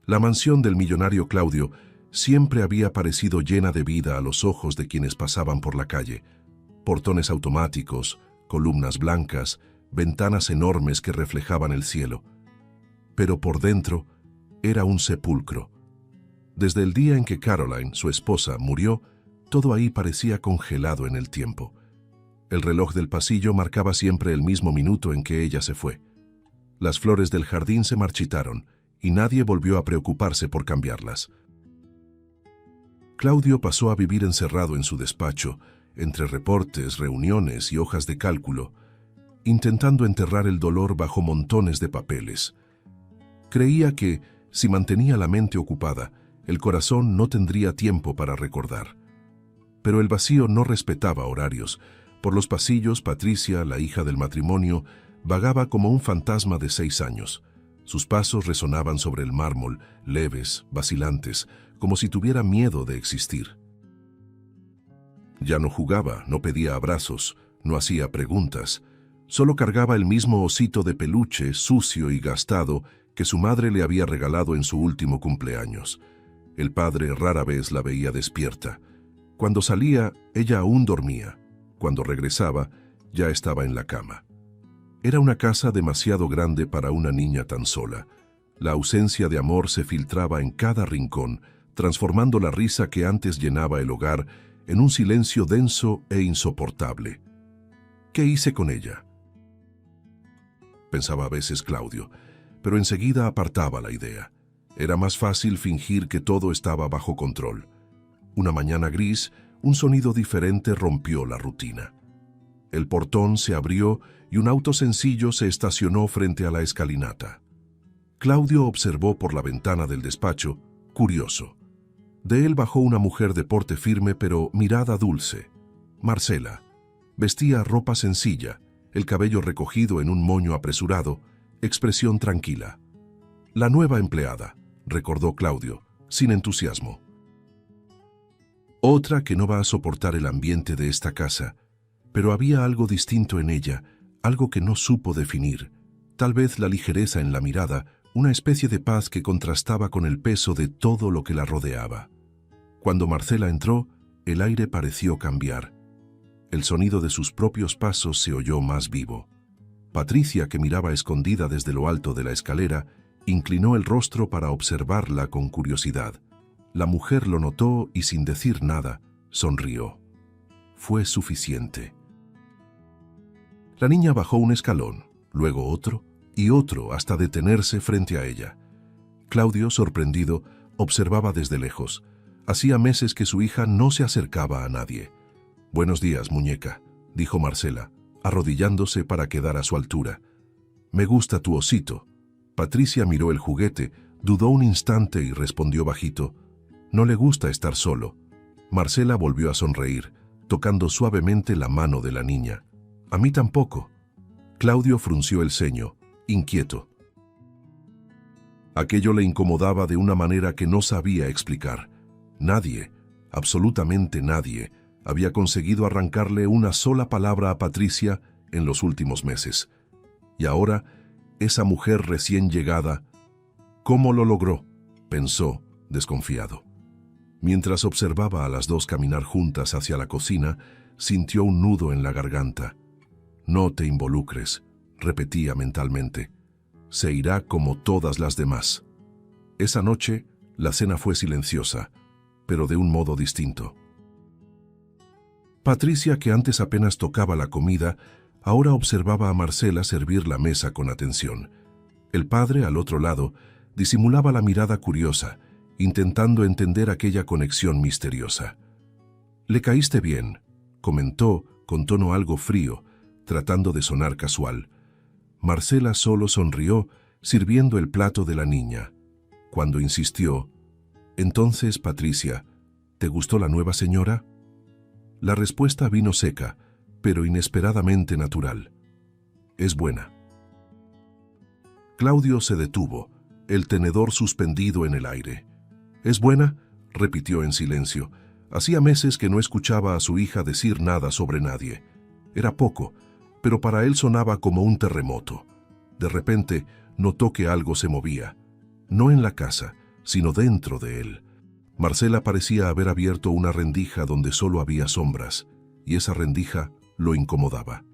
La mansión del millonario Claudio siempre había parecido llena de vida a los ojos de quienes pasaban por la calle. Portones automáticos, columnas blancas, ventanas enormes que reflejaban el cielo. Pero por dentro era un sepulcro. Desde el día en que Caroline, su esposa, murió, todo ahí parecía congelado en el tiempo. El reloj del pasillo marcaba siempre el mismo minuto en que ella se fue. Las flores del jardín se marchitaron y nadie volvió a preocuparse por cambiarlas. Claudio pasó a vivir encerrado en su despacho, entre reportes, reuniones y hojas de cálculo, intentando enterrar el dolor bajo montones de papeles. Creía que, si mantenía la mente ocupada, el corazón no tendría tiempo para recordar. Pero el vacío no respetaba horarios. Por los pasillos, Patricia, la hija del matrimonio, vagaba como un fantasma de 6 años. Sus pasos resonaban sobre el mármol, leves, vacilantes, como si tuviera miedo de existir. Ya no jugaba, no pedía abrazos, no hacía preguntas. Solo cargaba el mismo osito de peluche, sucio y gastado, que su madre le había regalado en su último cumpleaños. El padre rara vez la veía despierta. Cuando salía, ella aún dormía. Cuando regresaba, ya estaba en la cama. Era una casa demasiado grande para una niña tan sola. La ausencia de amor se filtraba en cada rincón, transformando la risa que antes llenaba el hogar en un silencio denso e insoportable. ¿Qué hice con ella?, pensaba a veces Claudio, pero enseguida apartaba la idea. Era más fácil fingir que todo estaba bajo control. Una mañana gris, un sonido diferente rompió la rutina. El portón se abrió y un auto sencillo se estacionó frente a la escalinata. Claudio observó por la ventana del despacho, curioso. De él bajó una mujer de porte firme pero mirada dulce. Marcela. Vestía ropa sencilla, el cabello recogido en un moño apresurado, expresión tranquila. La nueva empleada, recordó Claudio, sin entusiasmo. Otra que no va a soportar el ambiente de esta casa, pero había algo distinto en ella, algo que no supo definir. Tal vez la ligereza en la mirada, una especie de paz que contrastaba con el peso de todo lo que la rodeaba. Cuando Marcela entró, el aire pareció cambiar. El sonido de sus propios pasos se oyó más vivo. Patricia, que miraba escondida desde lo alto de la escalera, inclinó el rostro para observarla con curiosidad. La mujer lo notó y, sin decir nada, sonrió. Fue suficiente. La niña bajó un escalón, luego otro y otro hasta detenerse frente a ella. Claudio, sorprendido, observaba desde lejos. Hacía meses que su hija no se acercaba a nadie. «Buenos días, muñeca», dijo Marcela, arrodillándose para quedar a su altura. «Me gusta tu osito». Patricia miró el juguete, dudó un instante y respondió bajito. «No le gusta estar solo». Marcela volvió a sonreír, tocando suavemente la mano de la niña. «A mí tampoco». Claudio frunció el ceño, inquieto. Aquello le incomodaba de una manera que no sabía explicar. Nadie, absolutamente nadie, había conseguido arrancarle una sola palabra a Patricia en los últimos meses. Y ahora, esa mujer recién llegada, ¿cómo lo logró?, pensó, desconfiado. Mientras observaba a las dos caminar juntas hacia la cocina, sintió un nudo en la garganta. «No te involucres», repetía mentalmente. «Se irá como todas las demás». Esa noche, la cena fue silenciosa, pero de un modo distinto. Patricia, que antes apenas tocaba la comida, ahora observaba a Marcela servir la mesa con atención. El padre, al otro lado, disimulaba la mirada curiosa, intentando entender aquella conexión misteriosa. «Le caíste bien», comentó con tono algo frío, tratando de sonar casual. Marcela solo sonrió, sirviendo el plato de la niña. Cuando insistió, «Entonces, Patricia, ¿te gustó la nueva señora?», la respuesta vino seca, pero inesperadamente natural. «Es buena». Claudio se detuvo, el tenedor suspendido en el aire. «¿Es buena?», repitió en silencio. Hacía meses que no escuchaba a su hija decir nada sobre nadie. Era poco, pero para él sonaba como un terremoto. De repente, notó que algo se movía. No en la casa, sino dentro de él. Marcela parecía haber abierto una rendija donde solo había sombras, y esa rendija lo incomodaba.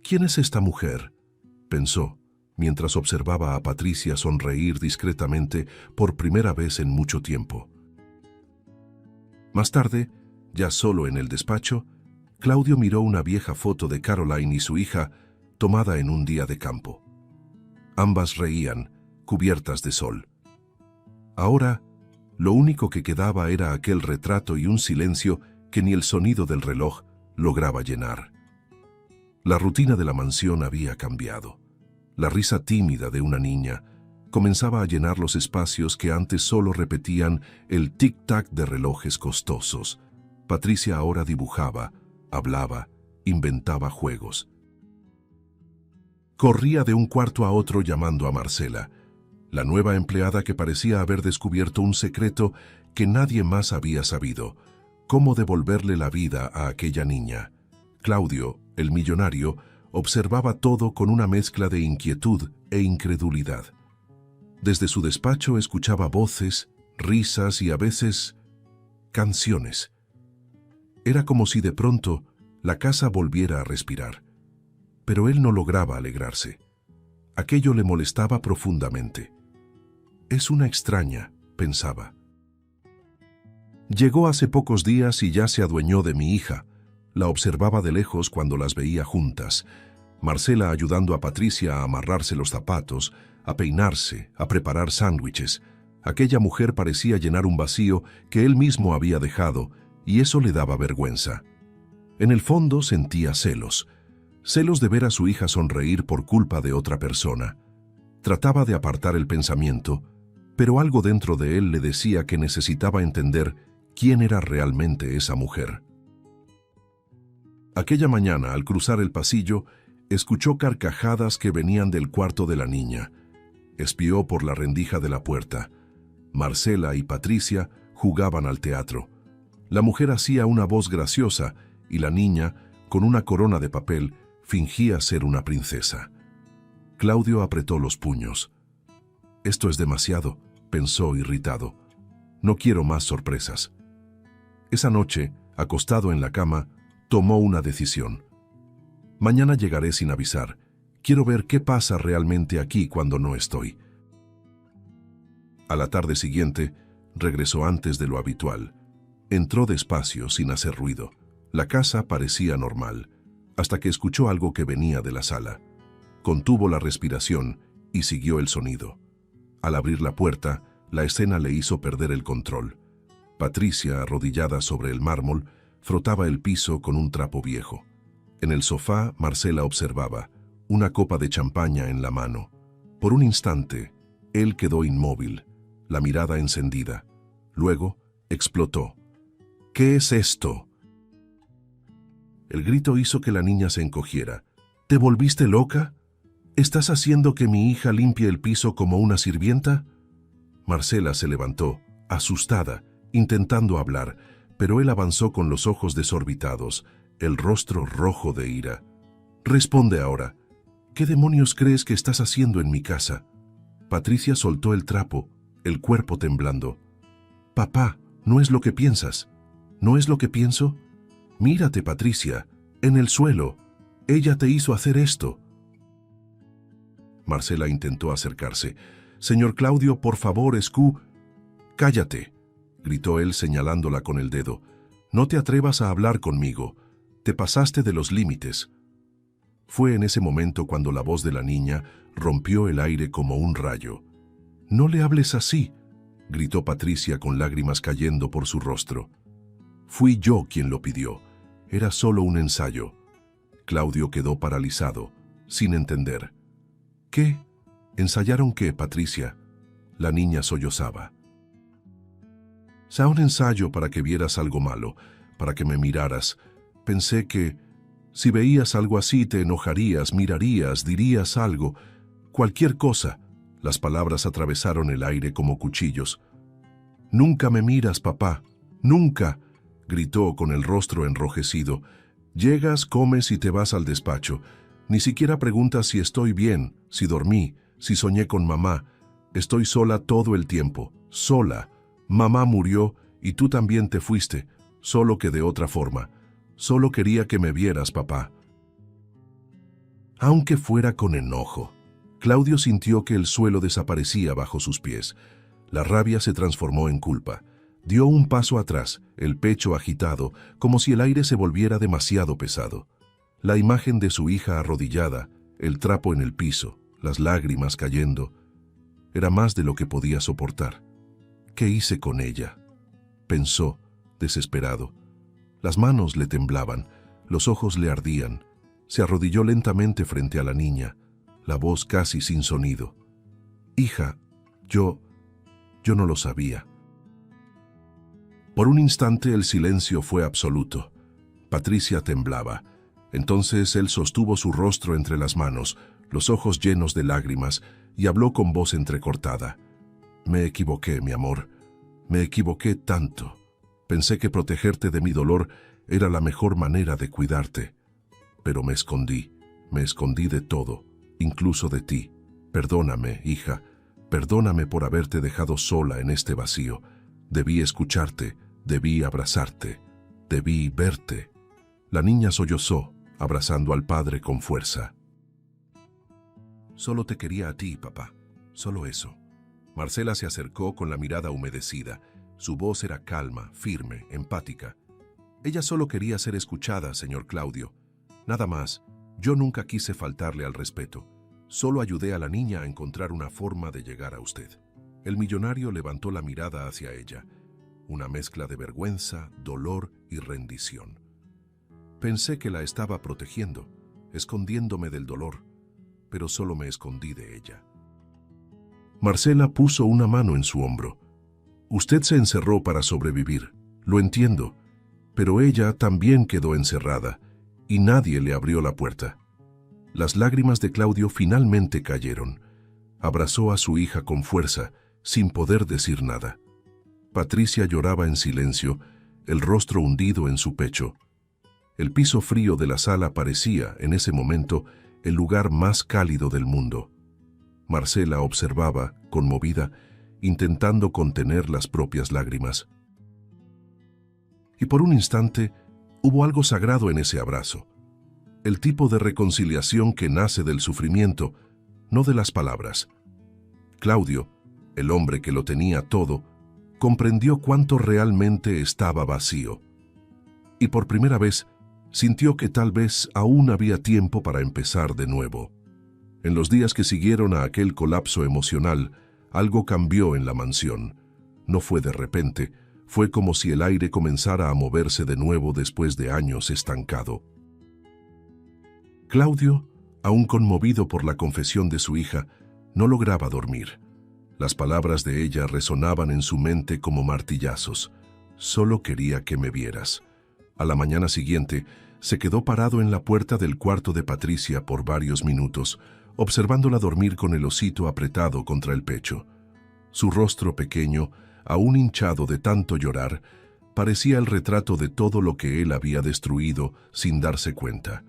¿Quién es esta mujer?, pensó, mientras observaba a Patricia sonreír discretamente por primera vez en mucho tiempo. Más tarde, ya solo en el despacho, Claudio miró una vieja foto de Caroline y su hija tomada en un día de campo. Ambas reían, cubiertas de sol. Ahora, lo único que quedaba era aquel retrato y un silencio que ni el sonido del reloj lograba llenar. La rutina de la mansión había cambiado. La risa tímida de una niña comenzaba a llenar los espacios que antes solo repetían el tic-tac de relojes costosos. Patricia ahora dibujaba, hablaba, inventaba juegos. Corría de un cuarto a otro llamando a Marcela, la nueva empleada que parecía haber descubierto un secreto que nadie más había sabido: cómo devolverle la vida a aquella niña. Claudio, el millonario, observaba todo con una mezcla de inquietud e incredulidad. Desde su despacho escuchaba voces, risas y a veces canciones. Era como si de pronto la casa volviera a respirar. Pero él no lograba alegrarse. Aquello le molestaba profundamente. Es una extraña, pensaba. Llegó hace pocos días y ya se adueñó de mi hija. La observaba de lejos cuando las veía juntas. Marcela ayudando a Patricia a amarrarse los zapatos, a peinarse, a preparar sándwiches. Aquella mujer parecía llenar un vacío que él mismo había dejado, y eso le daba vergüenza. En el fondo sentía celos. Celos de ver a su hija sonreír por culpa de otra persona. Trataba de apartar el pensamiento, pero algo dentro de él le decía que necesitaba entender quién era realmente esa mujer. Aquella mañana, al cruzar el pasillo, escuchó carcajadas que venían del cuarto de la niña. Espió por la rendija de la puerta. Marcela y Patricia jugaban al teatro. La mujer hacía una voz graciosa y la niña, con una corona de papel, fingía ser una princesa. Claudio apretó los puños. Esto es demasiado, pensó irritado. No quiero más sorpresas. Esa noche, acostado en la cama, tomó una decisión. Mañana llegaré sin avisar. Quiero ver qué pasa realmente aquí cuando no estoy. A la tarde siguiente, regresó antes de lo habitual. Entró despacio, sin hacer ruido. La casa parecía normal, hasta que escuchó algo que venía de la sala. Contuvo la respiración y siguió el sonido. Al abrir la puerta, la escena le hizo perder el control. Patricia, arrodillada sobre el mármol, frotaba el piso con un trapo viejo. En el sofá, Marcela observaba, una copa de champaña en la mano. Por un instante, él quedó inmóvil, la mirada encendida. Luego, explotó. ¿Qué es esto? El grito hizo que la niña se encogiera. ¿Te volviste loca? ¿Estás haciendo que mi hija limpie el piso como una sirvienta? Marcela se levantó, asustada, intentando hablar, pero él avanzó con los ojos desorbitados, el rostro rojo de ira. Responde ahora. ¿Qué demonios crees que estás haciendo en mi casa? Patricia soltó el trapo, el cuerpo temblando. Papá, no es lo que piensas. ¿No es lo que pienso? Mírate, Patricia, en el suelo. Ella te hizo hacer esto. Marcela intentó acercarse. Señor Claudio, por favor, Cállate, gritó él señalándola con el dedo. No te atrevas a hablar conmigo. Te pasaste de los límites. Fue en ese momento cuando la voz de la niña rompió el aire como un rayo. No le hables así, gritó Patricia con lágrimas cayendo por su rostro. Fui yo quien lo pidió. Era solo un ensayo. Claudio quedó paralizado, sin entender. ¿Qué? ¿Ensayaron qué, Patricia? La niña sollozaba. Un ensayo para que vieras algo malo, para que me miraras. Pensé que, si veías algo así, te enojarías, mirarías, dirías algo, cualquier cosa. Las palabras atravesaron el aire como cuchillos. Nunca me miras, papá, nunca, gritó con el rostro enrojecido. Llegas, comes y te vas al despacho. Ni siquiera preguntas si estoy bien, si dormí, si soñé con mamá. Estoy sola todo el tiempo, sola. Mamá murió y tú también te fuiste, solo que de otra forma. Solo quería que me vieras, papá. Aunque fuera con enojo, Claudio sintió que el suelo desaparecía bajo sus pies. La rabia se transformó en culpa. Dio un paso atrás, el pecho agitado, como si el aire se volviera demasiado pesado. La imagen de su hija arrodillada, el trapo en el piso, las lágrimas cayendo, era más de lo que podía soportar. ¿Qué hice con ella?, pensó, desesperado. Las manos le temblaban, los ojos le ardían. Se arrodilló lentamente frente a la niña, la voz casi sin sonido. «Hija, yo no lo sabía». Por un instante el silencio fue absoluto. Patricia temblaba. Entonces él sostuvo su rostro entre las manos, los ojos llenos de lágrimas, y habló con voz entrecortada. «Me equivoqué, mi amor. Me equivoqué tanto. Pensé que protegerte de mi dolor era la mejor manera de cuidarte. Pero me escondí de todo, incluso de ti. Perdóname, hija, perdóname por haberte dejado sola en este vacío. Debí escucharte, debí abrazarte, debí verte». La niña sollozó, abrazando al padre con fuerza. «Solo te quería a ti, papá, solo eso». Marcela se acercó con la mirada humedecida. Su voz era calma, firme, empática. «Ella solo quería ser escuchada, señor Claudio. Nada más, yo nunca quise faltarle al respeto. Solo ayudé a la niña a encontrar una forma de llegar a usted». El millonario levantó la mirada hacia ella, una mezcla de vergüenza, dolor y rendición. «Pensé que la estaba protegiendo, escondiéndome del dolor, pero solo me escondí de ella». Marcela puso una mano en su hombro. «Usted se encerró para sobrevivir, lo entiendo, pero ella también quedó encerrada y nadie le abrió la puerta». Las lágrimas de Claudio finalmente cayeron. Abrazó a su hija con fuerza, sin poder decir nada. Patricia lloraba en silencio, el rostro hundido en su pecho. El piso frío de la sala parecía, en ese momento, el lugar más cálido del mundo. Marcela observaba, conmovida, intentando contener las propias lágrimas. Y por un instante, hubo algo sagrado en ese abrazo. El tipo de reconciliación que nace del sufrimiento, no de las palabras. Claudio, el hombre que lo tenía todo, comprendió cuánto realmente estaba vacío. Y por primera vez, sintió que tal vez aún había tiempo para empezar de nuevo. En los días que siguieron a aquel colapso emocional, algo cambió en la mansión. No fue de repente, fue como si el aire comenzara a moverse de nuevo después de años estancado. Claudio, aún conmovido por la confesión de su hija, no lograba dormir. Las palabras de ella resonaban en su mente como martillazos. «Solo quería que me vieras». A la mañana siguiente, se quedó parado en la puerta del cuarto de Patricia por varios minutos, observándola dormir con el osito apretado contra el pecho. Su rostro pequeño, aún hinchado de tanto llorar, parecía el retrato de todo lo que él había destruido sin darse cuenta.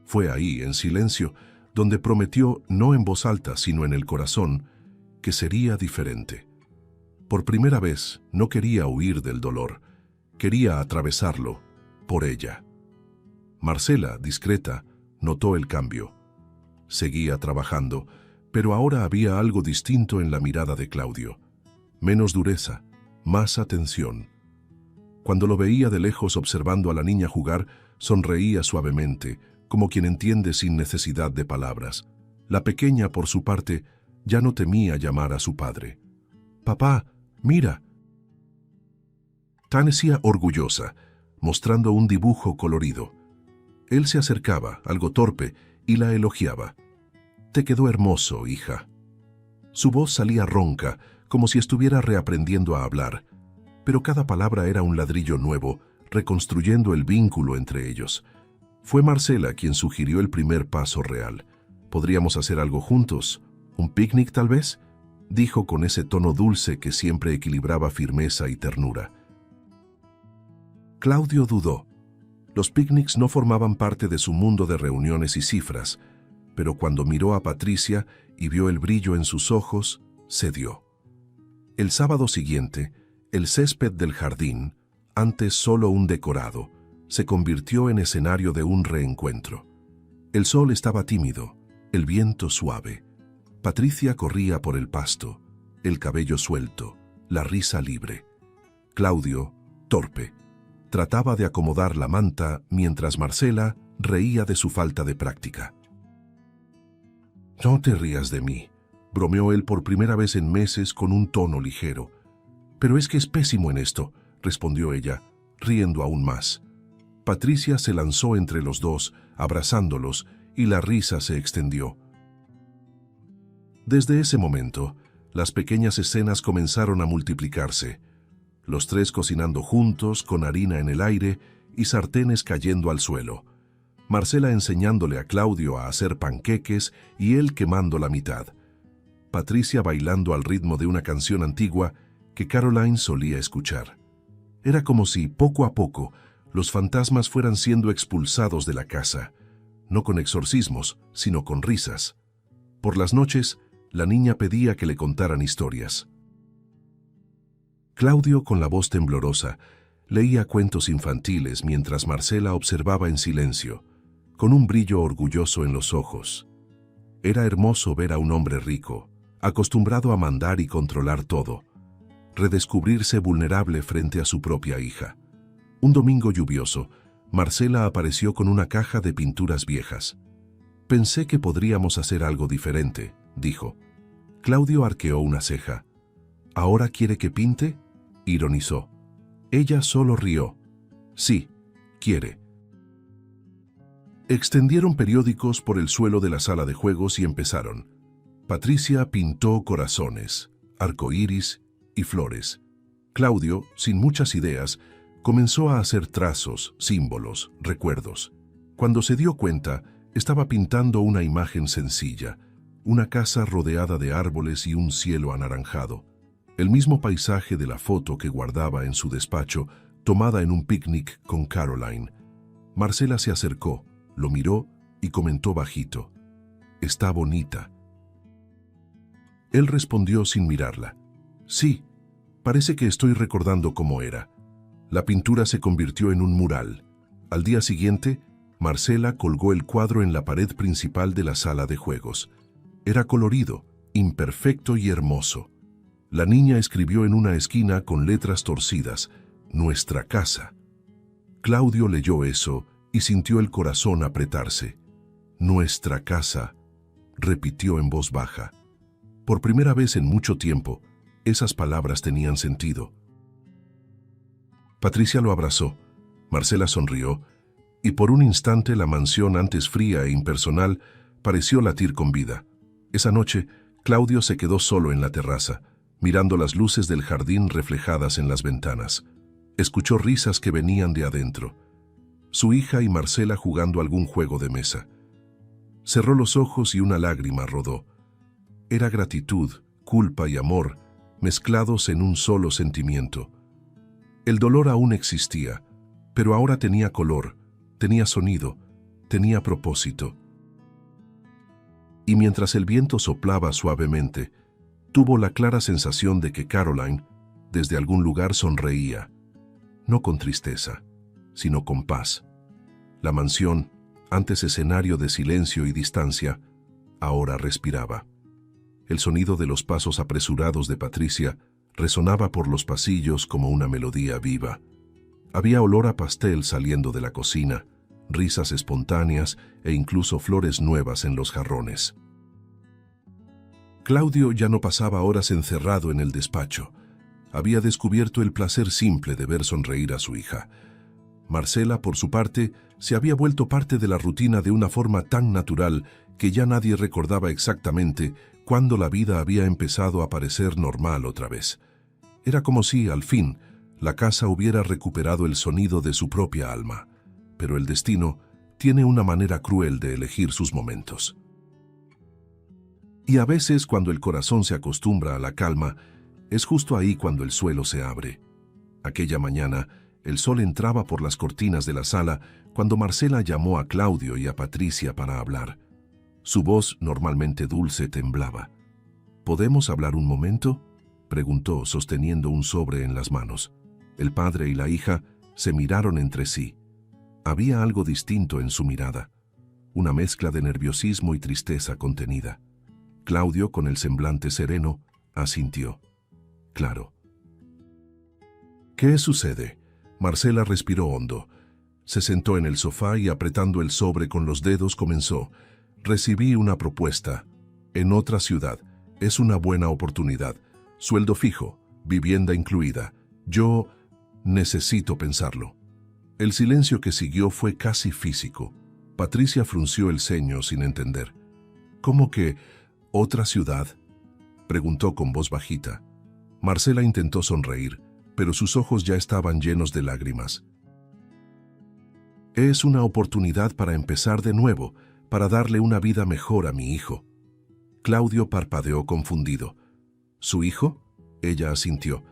Fue ahí, en silencio, donde prometió, no en voz alta, sino en el corazón, que sería diferente. Por primera vez, no quería huir del dolor, quería atravesarlo, por ella. Marcela, discreta, notó el cambio. Seguía trabajando, pero ahora había algo distinto en la mirada de Claudio. Menos dureza, más atención. Cuando lo veía de lejos observando a la niña jugar, sonreía suavemente, como quien entiende sin necesidad de palabras. La pequeña, por su parte, ya no temía llamar a su padre. «Papá, mira». Tan decía orgullosa, mostrando un dibujo colorido. Él se acercaba, algo torpe, y la elogiaba. «Te quedó hermoso, hija». Su voz salía ronca, como si estuviera reaprendiendo a hablar, pero cada palabra era un ladrillo nuevo, reconstruyendo el vínculo entre ellos. Fue Marcela quien sugirió el primer paso real. «¿Podríamos hacer algo juntos? ¿Un picnic tal vez?», dijo con ese tono dulce que siempre equilibraba firmeza y ternura. Claudio dudó. Los picnics no formaban parte de su mundo de reuniones y cifras, pero cuando miró a Patricia y vio el brillo en sus ojos, cedió. El sábado siguiente, el césped del jardín, antes solo un decorado, se convirtió en escenario de un reencuentro. El sol estaba tímido, el viento suave. Patricia corría por el pasto, el cabello suelto, la risa libre. Claudio, torpe, trataba de acomodar la manta mientras Marcela reía de su falta de práctica. «No te rías de mí», bromeó él por primera vez en meses con un tono ligero. «Pero es que es pésimo en esto», respondió ella, riendo aún más. Patricia se lanzó entre los dos, abrazándolos, y la risa se extendió. Desde ese momento, las pequeñas escenas comenzaron a multiplicarse. Los tres cocinando juntos, con harina en el aire y sartenes cayendo al suelo. Marcela enseñándole a Claudio a hacer panqueques y él quemando la mitad. Patricia bailando al ritmo de una canción antigua que Caroline solía escuchar. Era como si, poco a poco, los fantasmas fueran siendo expulsados de la casa, no con exorcismos, sino con risas. Por las noches, la niña pedía que le contaran historias. Claudio, con la voz temblorosa, leía cuentos infantiles mientras Marcela observaba en silencio, con un brillo orgulloso en los ojos. Era hermoso ver a un hombre rico, acostumbrado a mandar y controlar todo, redescubrirse vulnerable frente a su propia hija. Un domingo lluvioso, Marcela apareció con una caja de pinturas viejas. «Pensé que podríamos hacer algo diferente», dijo. Claudio arqueó una ceja. «¿Ahora quiere que pinte?», ironizó. Ella solo rió. «Sí, quiere». Extendieron periódicos por el suelo de la sala de juegos y empezaron. Patricia pintó corazones, arcoíris y flores. Claudio, sin muchas ideas, comenzó a hacer trazos, símbolos, recuerdos. Cuando se dio cuenta, estaba pintando una imagen sencilla, una casa rodeada de árboles y un cielo anaranjado. El mismo paisaje de la foto que guardaba en su despacho, tomada en un picnic con Caroline. Marcela se acercó, lo miró y comentó bajito: «Está bonita». Él respondió sin mirarla: «Sí, parece que estoy recordando cómo era». La pintura se convirtió en un mural. Al día siguiente, Marcela colgó el cuadro en la pared principal de la sala de juegos. Era colorido, imperfecto y hermoso. La niña escribió en una esquina con letras torcidas: «Nuestra casa». Claudio leyó eso y sintió el corazón apretarse. «Nuestra casa», repitió en voz baja. Por primera vez en mucho tiempo, esas palabras tenían sentido. Patricia lo abrazó, Marcela sonrió, y por un instante la mansión antes fría e impersonal pareció latir con vida. Esa noche, Claudio se quedó solo en la terraza, mirando las luces del jardín reflejadas en las ventanas. Escuchó risas que venían de adentro. Su hija y Marcela jugando algún juego de mesa. Cerró los ojos y una lágrima rodó. Era gratitud, culpa y amor, mezclados en un solo sentimiento. El dolor aún existía, pero ahora tenía color, tenía sonido, tenía propósito. Y mientras el viento soplaba suavemente, tuvo la clara sensación de que Caroline, desde algún lugar, sonreía, no con tristeza, sino con paz. La mansión, antes escenario de silencio y distancia, ahora respiraba. El sonido de los pasos apresurados de Patricia resonaba por los pasillos como una melodía viva. Había olor a pastel saliendo de la cocina, risas espontáneas e incluso flores nuevas en los jarrones. Claudio ya no pasaba horas encerrado en el despacho. Había descubierto el placer simple de ver sonreír a su hija. Marcela, por su parte, se había vuelto parte de la rutina de una forma tan natural que ya nadie recordaba exactamente cuándo la vida había empezado a parecer normal otra vez. Era como si, al fin, la casa hubiera recuperado el sonido de su propia alma. Pero el destino tiene una manera cruel de elegir sus momentos. Y a veces, cuando el corazón se acostumbra a la calma, es justo ahí cuando el suelo se abre. Aquella mañana, el sol entraba por las cortinas de la sala cuando Marcela llamó a Claudio y a Patricia para hablar. Su voz, normalmente dulce, temblaba. «¿Podemos hablar un momento?», preguntó, sosteniendo un sobre en las manos. El padre y la hija se miraron entre sí. Había algo distinto en su mirada, una mezcla de nerviosismo y tristeza contenida. Claudio, con el semblante sereno, asintió. Claro. ¿Qué sucede? Marcela respiró hondo. Se sentó en el sofá y, apretando el sobre con los dedos, comenzó. Recibí una propuesta. En otra ciudad. Es una buena oportunidad. Sueldo fijo, vivienda incluida. Yo necesito pensarlo. El silencio que siguió fue casi físico. Patricia frunció el ceño sin entender. ¿Cómo que otra ciudad? Preguntó con voz bajita. Marcela intentó sonreír, pero sus ojos ya estaban llenos de lágrimas. Es una oportunidad para empezar de nuevo, para darle una vida mejor a mi hijo. Claudio parpadeó confundido. ¿Su hijo? Ella asintió.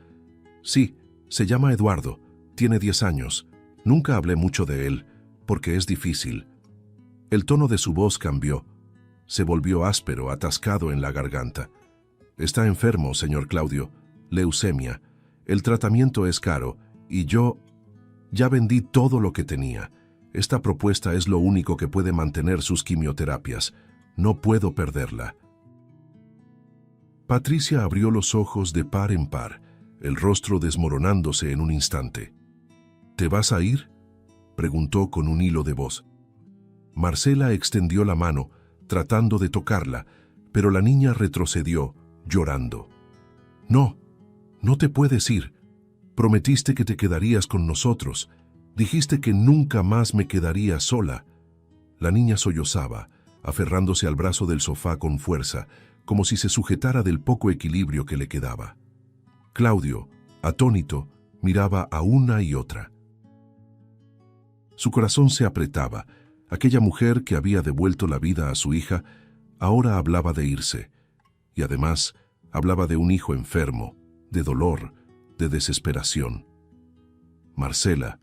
Sí, se llama Eduardo, tiene 10 años. Nunca hablé mucho de él, porque es difícil. El tono de su voz cambió. Se volvió áspero, atascado en la garganta. Está enfermo, señor Claudio. Leucemia. El tratamiento es caro, y yo ya vendí todo lo que tenía. Esta propuesta es lo único que puede mantener sus quimioterapias. No puedo perderla. Patricia abrió los ojos de par en par, el rostro desmoronándose en un instante. ¿Te vas a ir?, preguntó con un hilo de voz. Marcela extendió la mano, tratando de tocarla, pero la niña retrocedió, llorando. No, no te puedes ir. Prometiste que te quedarías con nosotros. Dijiste que nunca más me quedaría sola. La niña sollozaba, aferrándose al brazo del sofá con fuerza, como si se sujetara del poco equilibrio que le quedaba. Claudio, atónito, miraba a una y otra. Su corazón se apretaba. Aquella mujer que había devuelto la vida a su hija, ahora hablaba de irse. Y además, hablaba de un hijo enfermo, de dolor, de desesperación. Marcela,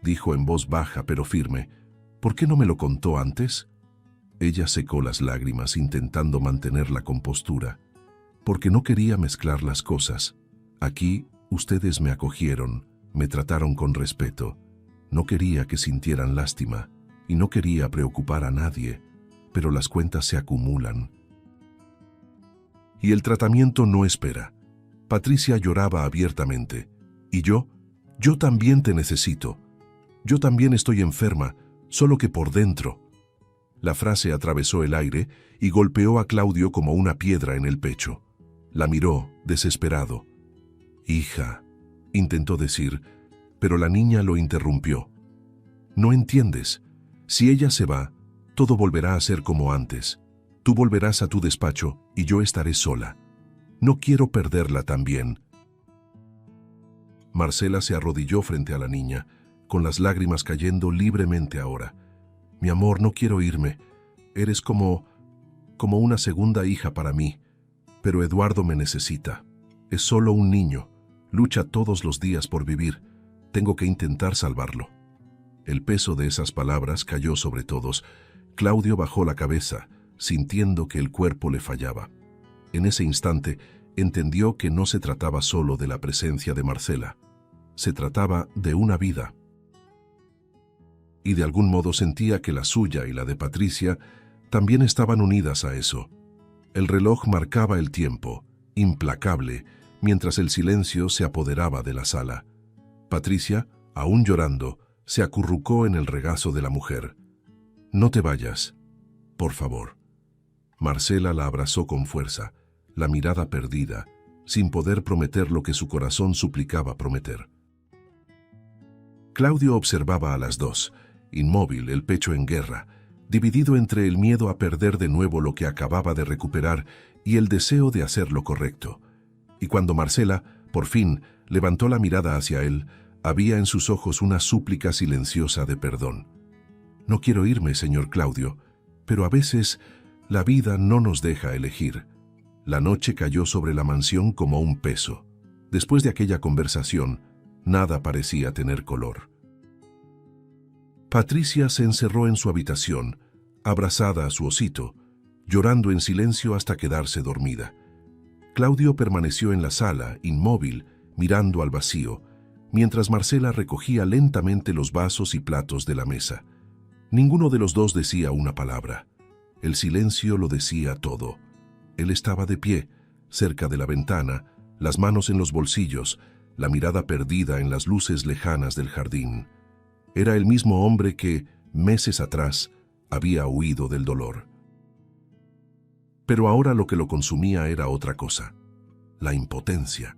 dijo en voz baja pero firme, ¿por qué no me lo contó antes? Ella secó las lágrimas intentando mantener la compostura. Porque no quería mezclar las cosas. Aquí ustedes me acogieron, me trataron con respeto. No quería que sintieran lástima y no quería preocupar a nadie, pero las cuentas se acumulan. Y el tratamiento no espera. Patricia lloraba abiertamente. Y yo también te necesito. Yo también estoy enferma, solo que por dentro. La frase atravesó el aire y golpeó a Claudio como una piedra en el pecho. La miró, desesperado. Hija, intentó decir, pero la niña lo interrumpió. No entiendes. Si ella se va, todo volverá a ser como antes. Tú volverás a tu despacho y yo estaré sola. No quiero perderla también. Marcela se arrodilló frente a la niña, con las lágrimas cayendo libremente ahora. Mi amor, no quiero irme. Eres como una segunda hija para mí. Pero Eduardo me necesita. Es solo un niño. Lucha todos los días por vivir. Tengo que intentar salvarlo. El peso de esas palabras cayó sobre todos. Claudio bajó la cabeza, sintiendo que el cuerpo le fallaba. En ese instante, entendió que no se trataba solo de la presencia de Marcela. Se trataba de una vida. Y de algún modo sentía que la suya y la de Patricia también estaban unidas a eso. El reloj marcaba el tiempo, implacable, mientras el silencio se apoderaba de la sala. Patricia, aún llorando, se acurrucó en el regazo de la mujer. No te vayas, por favor. Marcela la abrazó con fuerza, la mirada perdida, sin poder prometer lo que su corazón suplicaba prometer. Claudio observaba a las dos, inmóvil, el pecho en guerra, dividido entre el miedo a perder de nuevo lo que acababa de recuperar y el deseo de hacer lo correcto. Y cuando Marcela, por fin, levantó la mirada hacia él, había en sus ojos una súplica silenciosa de perdón. No quiero irme, señor Claudio, pero a veces la vida no nos deja elegir. La noche cayó sobre la mansión como un peso. Después de aquella conversación, nada parecía tener color. Patricia se encerró en su habitación, abrazada a su osito, llorando en silencio hasta quedarse dormida. Claudio permaneció en la sala, inmóvil, mirando al vacío, mientras Marcela recogía lentamente los vasos y platos de la mesa. Ninguno de los dos decía una palabra. El silencio lo decía todo. Él estaba de pie, cerca de la ventana, las manos en los bolsillos, la mirada perdida en las luces lejanas del jardín. Era el mismo hombre que, meses atrás, había huido del dolor. Pero ahora lo que lo consumía era otra cosa: la impotencia.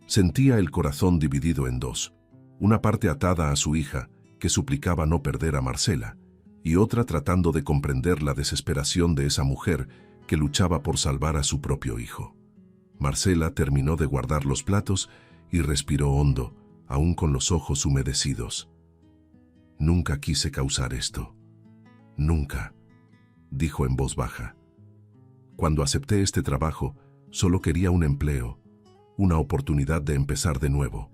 Sentía el corazón dividido en dos, una parte atada a su hija, que suplicaba no perder a Marcela, y otra tratando de comprender la desesperación de esa mujer que luchaba por salvar a su propio hijo. Marcela terminó de guardar los platos y respiró hondo, aún con los ojos humedecidos. «Nunca quise causar esto. Nunca», dijo en voz baja. «Cuando acepté este trabajo, solo quería un empleo, una oportunidad de empezar de nuevo.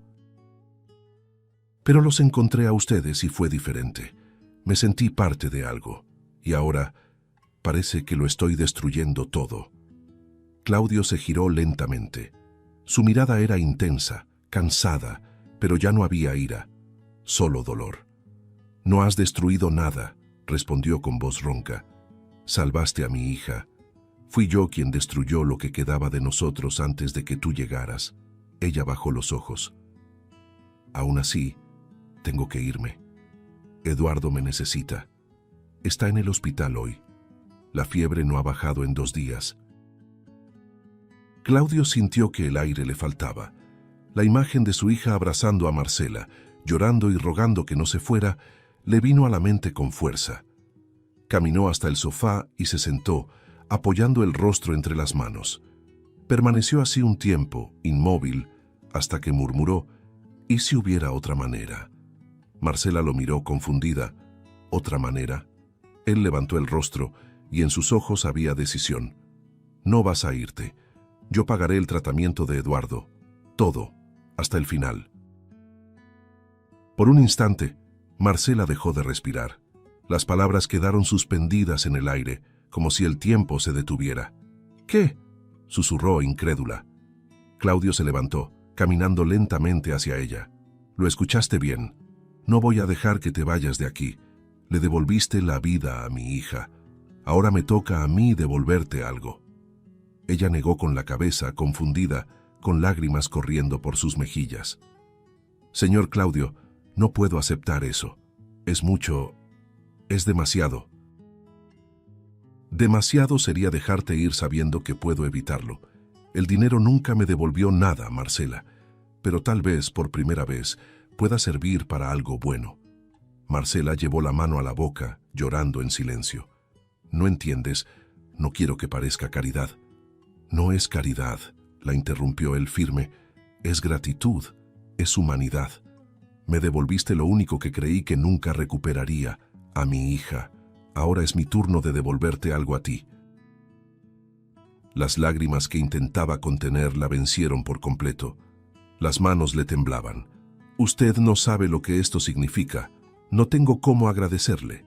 Pero los encontré a ustedes y fue diferente. Me sentí parte de algo, y ahora parece que lo estoy destruyendo todo». Claudio se giró lentamente. Su mirada era intensa, cansada, pero ya no había ira, solo dolor. «No has destruido nada», respondió con voz ronca. «Salvaste a mi hija. Fui yo quien destruyó lo que quedaba de nosotros antes de que tú llegaras». Ella bajó los ojos. «Aún así, tengo que irme. Eduardo me necesita. Está en el hospital hoy. La fiebre no ha bajado en 2 días». Claudio sintió que el aire le faltaba. La imagen de su hija abrazando a Marcela, llorando y rogando que no se fuera, le vino a la mente con fuerza. Caminó hasta el sofá y se sentó, apoyando el rostro entre las manos. Permaneció así un tiempo, inmóvil, hasta que murmuró: «¿Y si hubiera otra manera?». Marcela lo miró confundida. «¿Otra manera?». Él levantó el rostro y en sus ojos había decisión. «No vas a irte. Yo pagaré el tratamiento de Eduardo. Todo, hasta el final». Por un instante, Marcela dejó de respirar. Las palabras quedaron suspendidas en el aire, como si el tiempo se detuviera. «¿Qué?», susurró incrédula. Claudio se levantó, caminando lentamente hacia ella. «Lo escuchaste bien. No voy a dejar que te vayas de aquí. Le devolviste la vida a mi hija. Ahora me toca a mí devolverte algo». Ella negó con la cabeza, confundida, con lágrimas corriendo por sus mejillas. «Señor Claudio, no puedo aceptar eso. Es mucho. Es demasiado». «Demasiado sería dejarte ir sabiendo que puedo evitarlo. El dinero nunca me devolvió nada, Marcela, pero tal vez, por primera vez, pueda servir para algo bueno». Marcela llevó la mano a la boca, llorando en silencio. «No entiendes. No quiero que parezca caridad». «No es caridad», la interrumpió él firme. «Es gratitud, es humanidad. Me devolviste lo único que creí que nunca recuperaría, a mi hija. Ahora es mi turno de devolverte algo a ti». Las lágrimas que intentaba contener la vencieron por completo. Las manos le temblaban. «Usted no sabe lo que esto significa. No tengo cómo agradecerle».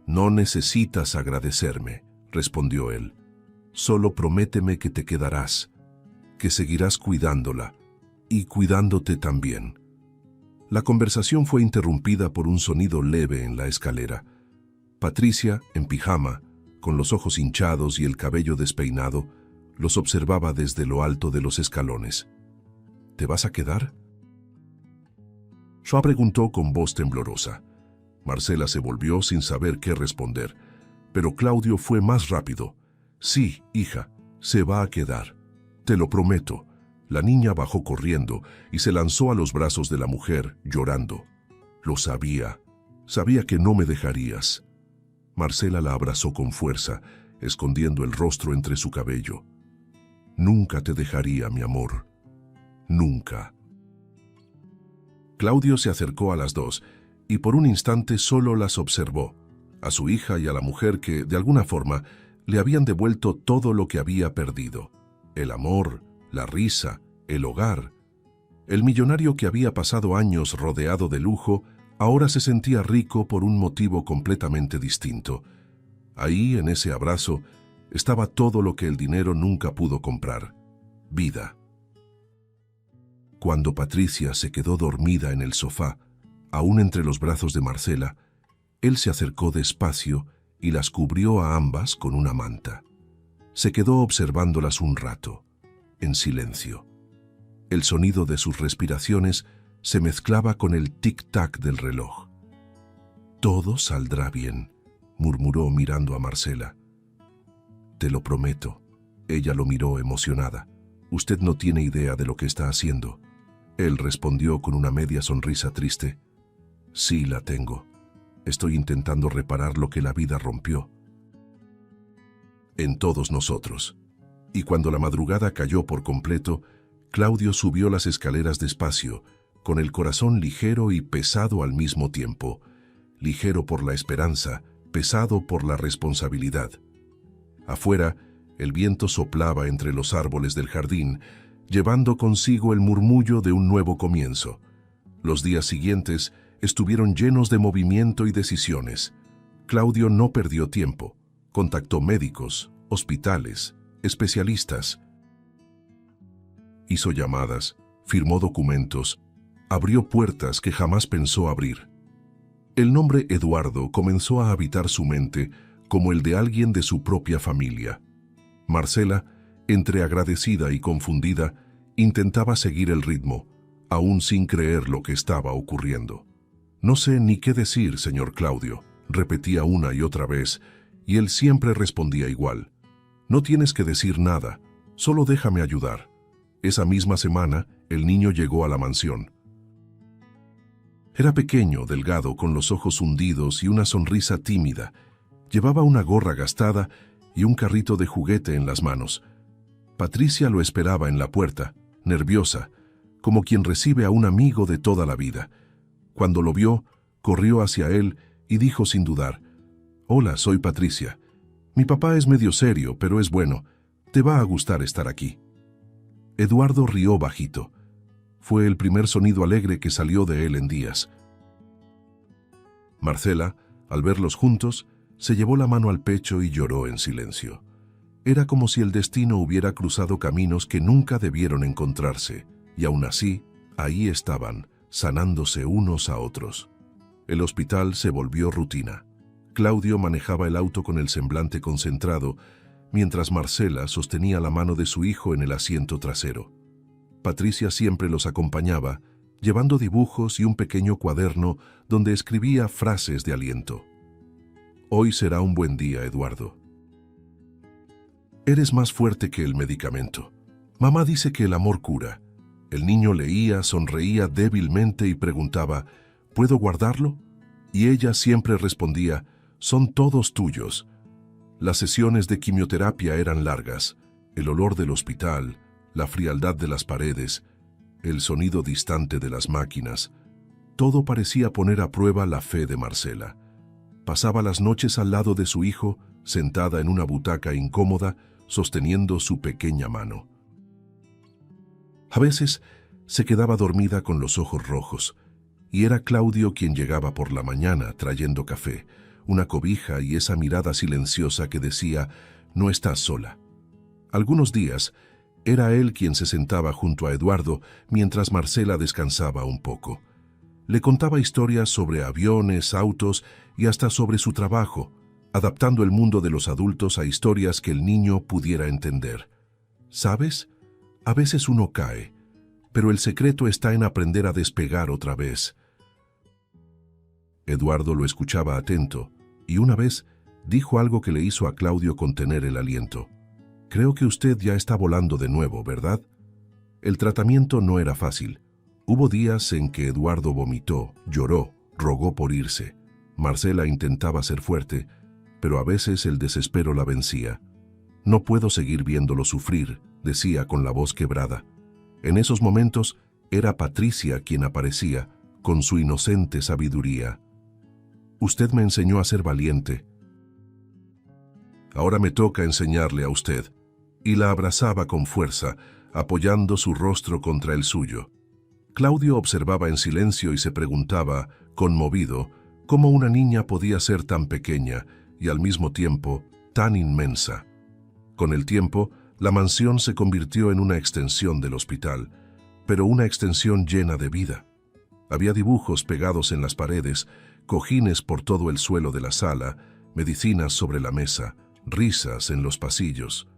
«No necesitas agradecerme», respondió él. «Solo prométeme que te quedarás, que seguirás cuidándola y cuidándote también». La conversación fue interrumpida por un sonido leve en la escalera. Patricia, en pijama, con los ojos hinchados y el cabello despeinado, los observaba desde lo alto de los escalones. «¿Te vas a quedar?». Joa preguntó con voz temblorosa. Marcela se volvió sin saber qué responder, pero Claudio fue más rápido. «Sí, hija, se va a quedar. Te lo prometo». La niña bajó corriendo y se lanzó a los brazos de la mujer, llorando. «Lo sabía. Sabía que no me dejarías». Marcela la abrazó con fuerza, escondiendo el rostro entre su cabello. «Nunca te dejaría, mi amor. Nunca». Claudio se acercó a las dos y por un instante solo las observó, a su hija y a la mujer que, de alguna forma, le habían devuelto todo lo que había perdido: el amor, la risa, el hogar. El millonario que había pasado años rodeado de lujo, ahora se sentía rico por un motivo completamente distinto. Ahí, en ese abrazo, estaba todo lo que el dinero nunca pudo comprar: vida. Cuando Patricia se quedó dormida en el sofá, aún entre los brazos de Marcela, él se acercó despacio y las cubrió a ambas con una manta. Se quedó observándolas un rato, en silencio. El sonido de sus respiraciones se mezclaba con el tic-tac del reloj. «Todo saldrá bien», murmuró mirando a Marcela. «Te lo prometo». Ella lo miró emocionada. «Usted no tiene idea de lo que está haciendo». Él respondió con una media sonrisa triste. «Sí la tengo. Estoy intentando reparar lo que la vida rompió. En todos nosotros». Y cuando la madrugada cayó por completo, Claudio subió las escaleras despacio, con el corazón ligero y pesado al mismo tiempo. Ligero por la esperanza, pesado por la responsabilidad. Afuera, el viento soplaba entre los árboles del jardín, llevando consigo el murmullo de un nuevo comienzo. Los días siguientes estuvieron llenos de movimiento y decisiones. Claudio no perdió tiempo. Contactó médicos, hospitales, especialistas. Hizo llamadas, firmó documentos, abrió puertas que jamás pensó abrir. El nombre Eduardo comenzó a habitar su mente como el de alguien de su propia familia. Marcela, entre agradecida y confundida, intentaba seguir el ritmo, aún sin creer lo que estaba ocurriendo. «No sé ni qué decir, señor Claudio», repetía una y otra vez, y él siempre respondía igual. «No tienes que decir nada, solo déjame ayudar». Esa misma semana, el niño llegó a la mansión. Era pequeño, delgado, con los ojos hundidos y una sonrisa tímida. Llevaba una gorra gastada y un carrito de juguete en las manos. Patricia lo esperaba en la puerta, nerviosa, como quien recibe a un amigo de toda la vida. Cuando lo vio, corrió hacia él y dijo sin dudar: «Hola, soy Patricia. Mi papá es medio serio, pero es bueno. Te va a gustar estar aquí». Eduardo rió bajito. Fue el primer sonido alegre que salió de él en días. Marcela, al verlos juntos, se llevó la mano al pecho y lloró en silencio. Era como si el destino hubiera cruzado caminos que nunca debieron encontrarse, y aún así, ahí estaban, sanándose unos a otros. El hospital se volvió rutina. Claudio manejaba el auto con el semblante concentrado, mientras Marcela sostenía la mano de su hijo en el asiento trasero. Patricia siempre los acompañaba, llevando dibujos y un pequeño cuaderno donde escribía frases de aliento. «Hoy será un buen día, Eduardo. Eres más fuerte que el medicamento. Mamá dice que el amor cura». El niño leía, sonreía débilmente y preguntaba: «¿Puedo guardarlo?». Y ella siempre respondía: «Son todos tuyos». Las sesiones de quimioterapia eran largas. El olor del hospital, la frialdad de las paredes, el sonido distante de las máquinas, todo parecía poner a prueba la fe de Marcela. Pasaba las noches al lado de su hijo, sentada en una butaca incómoda, sosteniendo su pequeña mano. A veces se quedaba dormida con los ojos rojos, y era Claudio quien llegaba por la mañana trayendo café, una cobija y esa mirada silenciosa que decía: «No estás sola». Algunos días era él quien se sentaba junto a Eduardo mientras Marcela descansaba un poco. Le contaba historias sobre aviones, autos y hasta sobre su trabajo, adaptando el mundo de los adultos a historias que el niño pudiera entender. ¿Sabes? A veces uno cae, pero el secreto está en aprender a despegar otra vez. Eduardo lo escuchaba atento, y una vez dijo algo que le hizo a Claudio contener el aliento. «Creo que usted ya está volando de nuevo, ¿verdad?». El tratamiento no era fácil. Hubo días en que Eduardo vomitó, lloró, rogó por irse. Marcela intentaba ser fuerte, pero a veces el desespero la vencía. «No puedo seguir viéndolo sufrir», decía con la voz quebrada. En esos momentos era Patricia quien aparecía, con su inocente sabiduría. «Usted me enseñó a ser valiente. Ahora me toca enseñarle a usted». Y la abrazaba con fuerza, apoyando su rostro contra el suyo. Claudio observaba en silencio y se preguntaba, conmovido, cómo una niña podía ser tan pequeña y al mismo tiempo tan inmensa. Con el tiempo, La mansión se convirtió en una extensión del hospital, pero una extensión llena de vida. Había dibujos pegados en las paredes, cojines por todo el suelo de la sala, medicinas sobre la mesa, risas en los pasillos.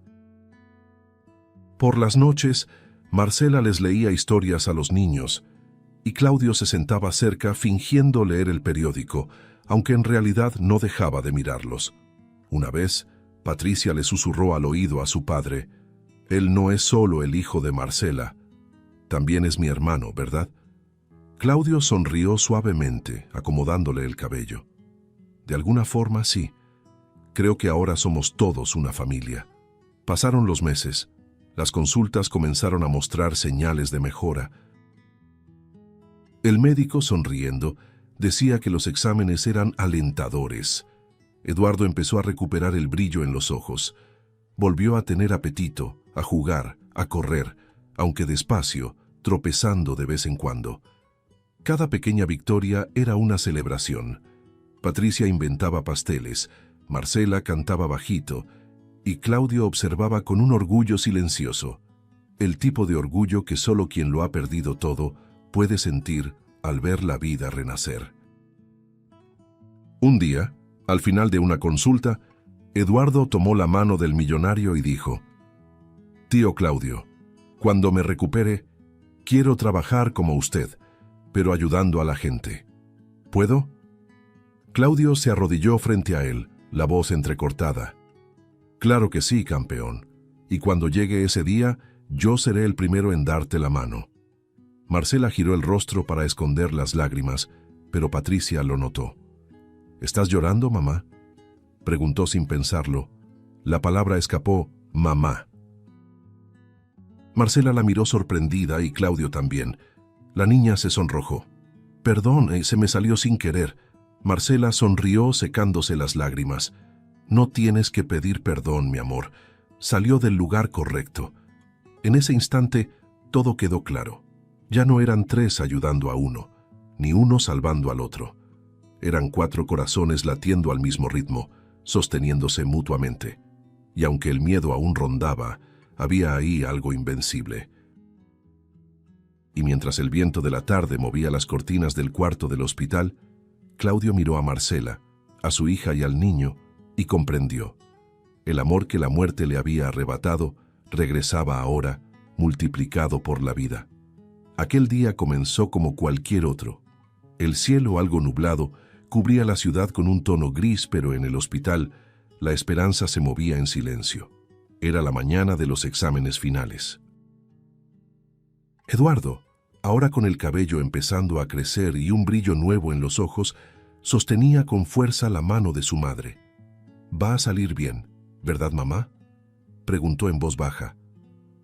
Por las noches, Marcela les leía historias a los niños, y Claudio se sentaba cerca fingiendo leer el periódico, aunque en realidad no dejaba de mirarlos. Una vez, Patricia le susurró al oído a su padre: «Él no es solo el hijo de Marcela, también es mi hermano, ¿verdad?». Claudio sonrió suavemente, acomodándole el cabello. «De alguna forma, sí. Creo que ahora somos todos una familia». Pasaron los meses. Las consultas comenzaron a mostrar señales de mejora. El médico, sonriendo, decía que los exámenes eran alentadores. Eduardo empezó a recuperar el brillo en los ojos. Volvió a tener apetito, a jugar, a correr, aunque despacio, tropezando de vez en cuando. Cada pequeña victoria era una celebración. Patricia inventaba pasteles, Marcela cantaba bajito, y Claudio observaba con un orgullo silencioso, el tipo de orgullo que solo quien lo ha perdido todo puede sentir al ver la vida renacer. Un día, al final de una consulta, Eduardo tomó la mano del millonario y dijo: «Tío Claudio, cuando me recupere, quiero trabajar como usted, pero ayudando a la gente. ¿Puedo?». Claudio se arrodilló frente a él, la voz entrecortada. «Claro que sí, campeón, y cuando llegue ese día, yo seré el primero en darte la mano». Marcela giró el rostro para esconder las lágrimas, pero Patricia lo notó. «¿Estás llorando, mamá?», preguntó sin pensarlo. La palabra escapó: «mamá». Marcela la miró sorprendida y Claudio también. La niña se sonrojó. «Perdón, se me salió sin querer». Marcela sonrió secándose las lágrimas. «No tienes que pedir perdón, mi amor. Salió del lugar correcto». En ese instante, todo quedó claro. Ya no eran tres ayudando a uno, ni uno salvando al otro. Eran 4 corazones latiendo al mismo ritmo, sosteniéndose mutuamente. Y aunque el miedo aún rondaba, había ahí algo invencible. Y mientras el viento de la tarde movía las cortinas del cuarto del hospital, Claudio miró a Marcela, a su hija y al niño, y comprendió. El amor que la muerte le había arrebatado regresaba ahora, multiplicado por la vida. Aquel día comenzó como cualquier otro. El cielo, algo nublado, cubría la ciudad con un tono gris, pero en el hospital la esperanza se movía en silencio. Era la mañana de los exámenes finales. Eduardo, ahora con el cabello empezando a crecer y un brillo nuevo en los ojos, sostenía con fuerza la mano de su madre. «Va a salir bien, ¿verdad, mamá?», preguntó en voz baja.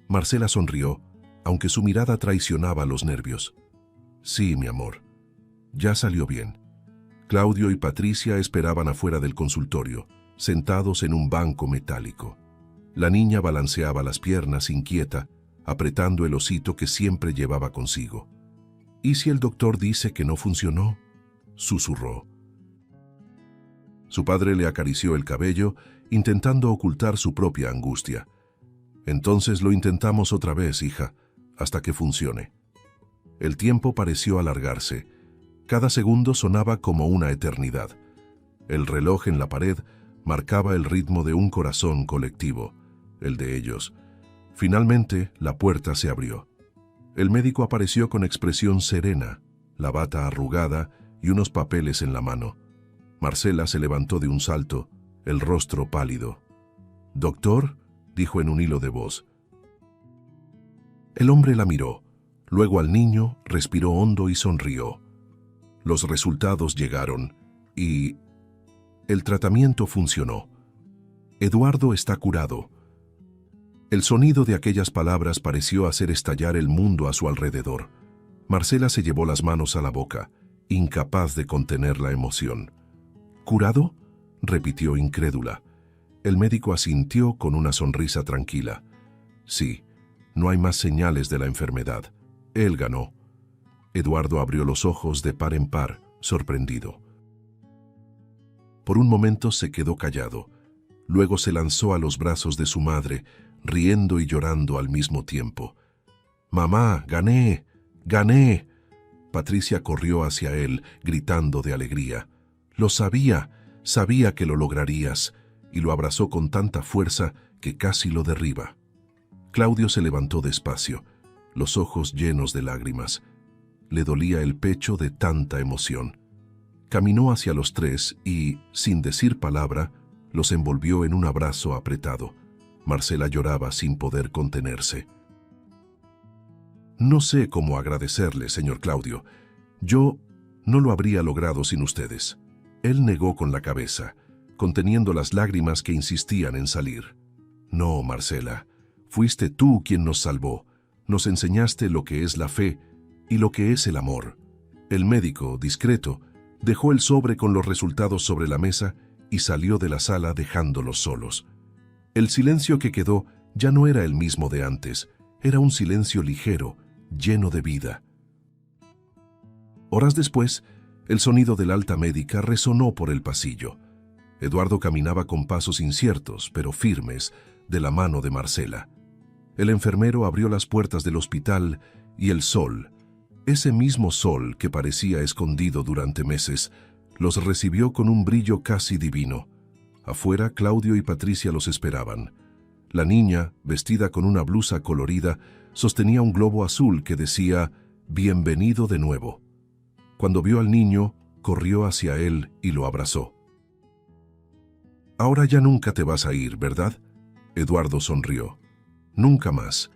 Marcela sonrió, aunque su mirada traicionaba los nervios. «Sí, mi amor, ya salió bien». Claudio y Patricia esperaban afuera del consultorio, sentados en un banco metálico. La niña balanceaba las piernas inquieta, apretando el osito que siempre llevaba consigo. «¿Y si el doctor dice que no funcionó?», susurró. Su padre le acarició el cabello, intentando ocultar su propia angustia. «Entonces lo intentamos otra vez, hija, hasta que funcione». El tiempo pareció alargarse. Cada segundo sonaba como una eternidad. El reloj en la pared marcaba el ritmo de un corazón colectivo, el de ellos. Finalmente, la puerta se abrió. El médico apareció con expresión serena, la bata arrugada y unos papeles en la mano. Marcela se levantó de un salto, el rostro pálido. «¿Doctor?», dijo en un hilo de voz. El hombre la miró, luego al niño, respiró hondo y sonrió. Los resultados llegaron y el tratamiento funcionó. «Eduardo está curado». El sonido de aquellas palabras pareció hacer estallar el mundo a su alrededor. Marcela se llevó las manos a la boca, incapaz de contener la emoción. «¿Curado?», repitió incrédula. El médico asintió con una sonrisa tranquila. «Sí, no hay más señales de la enfermedad. Él ganó». Eduardo abrió los ojos de par en par, sorprendido. Por un momento se quedó callado. Luego se lanzó a los brazos de su madre, riendo y llorando al mismo tiempo. «¡Mamá, gané! ¡Gané!». Patricia corrió hacia él, gritando de alegría. «Lo sabía, sabía que lo lograrías», y lo abrazó con tanta fuerza que casi lo derriba. Claudio se levantó despacio, los ojos llenos de lágrimas. Le dolía el pecho de tanta emoción. Caminó hacia los tres y, sin decir palabra, los envolvió en un abrazo apretado. Marcela lloraba sin poder contenerse. «No sé cómo agradecerle, señor Claudio. Yo no lo habría logrado sin ustedes». Él negó con la cabeza, conteniendo las lágrimas que insistían en salir. «No, Marcela, fuiste tú quien nos salvó. Nos enseñaste lo que es la fe y lo que es el amor». El médico, discreto, dejó el sobre con los resultados sobre la mesa y salió de la sala dejándolos solos. El silencio que quedó ya no era el mismo de antes, era un silencio ligero, lleno de vida. Horas después, el sonido del alta médica resonó por el pasillo. Eduardo caminaba con pasos inciertos, pero firmes, de la mano de Marcela. El enfermero abrió las puertas del hospital y el sol, ese mismo sol que parecía escondido durante meses, los recibió con un brillo casi divino. Afuera, Claudio y Patricia los esperaban. La niña, vestida con una blusa colorida, sostenía un globo azul que decía «Bienvenido de nuevo». Cuando vio al niño, corrió hacia él y lo abrazó. «Ahora ya nunca te vas a ir, ¿verdad?». Eduardo sonrió. «Nunca más».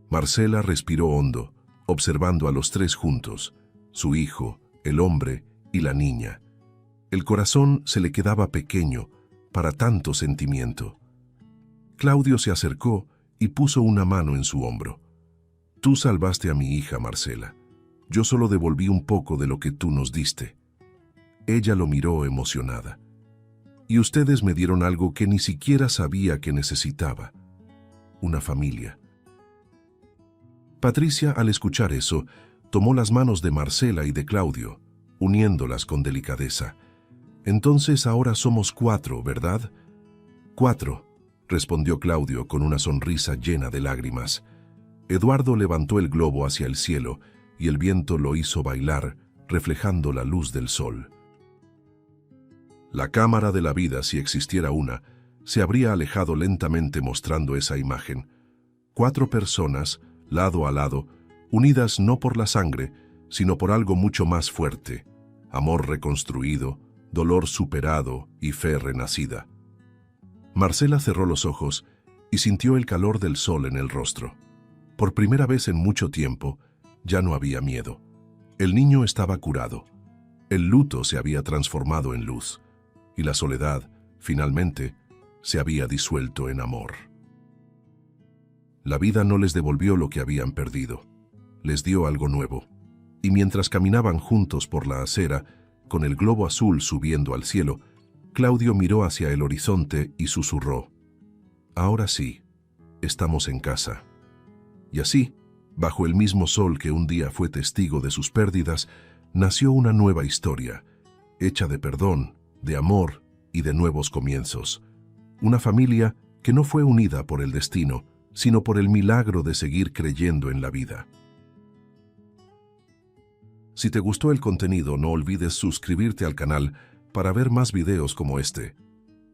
Marcela respiró hondo, observando a los tres juntos, su hijo, el hombre y la niña. El corazón se le quedaba pequeño para tanto sentimiento. Claudio se acercó y puso una mano en su hombro. «Tú salvaste a mi hija, Marcela. Yo solo devolví un poco de lo que tú nos diste». Ella lo miró emocionada. «Y ustedes me dieron algo que ni siquiera sabía que necesitaba. Una familia». Patricia, al escuchar eso, tomó las manos de Marcela y de Claudio, uniéndolas con delicadeza. «Entonces ahora somos 4, ¿verdad?». «4», respondió Claudio con una sonrisa llena de lágrimas. Eduardo levantó el globo hacia el cielo y el viento lo hizo bailar, reflejando la luz del sol. La cámara de la vida, si existiera una, se habría alejado lentamente mostrando esa imagen. 4 personas, lado a lado, unidas no por la sangre, sino por algo mucho más fuerte: amor reconstruido, dolor superado y fe renacida. Marcela cerró los ojos y sintió el calor del sol en el rostro. Por primera vez en mucho tiempo, ya no había miedo. El niño estaba curado. El luto se había transformado en luz. Y la soledad, finalmente, se había disuelto en amor. La vida no les devolvió lo que habían perdido. Les dio algo nuevo. Y mientras caminaban juntos por la acera, con el globo azul subiendo al cielo, Claudio miró hacia el horizonte y susurró: «Ahora sí, estamos en casa». Y así, bajo el mismo sol que un día fue testigo de sus pérdidas, nació una nueva historia, hecha de perdón, de amor y de nuevos comienzos. Una familia que no fue unida por el destino, sino por el milagro de seguir creyendo en la vida. Si te gustó el contenido, no olvides suscribirte al canal para ver más videos como este.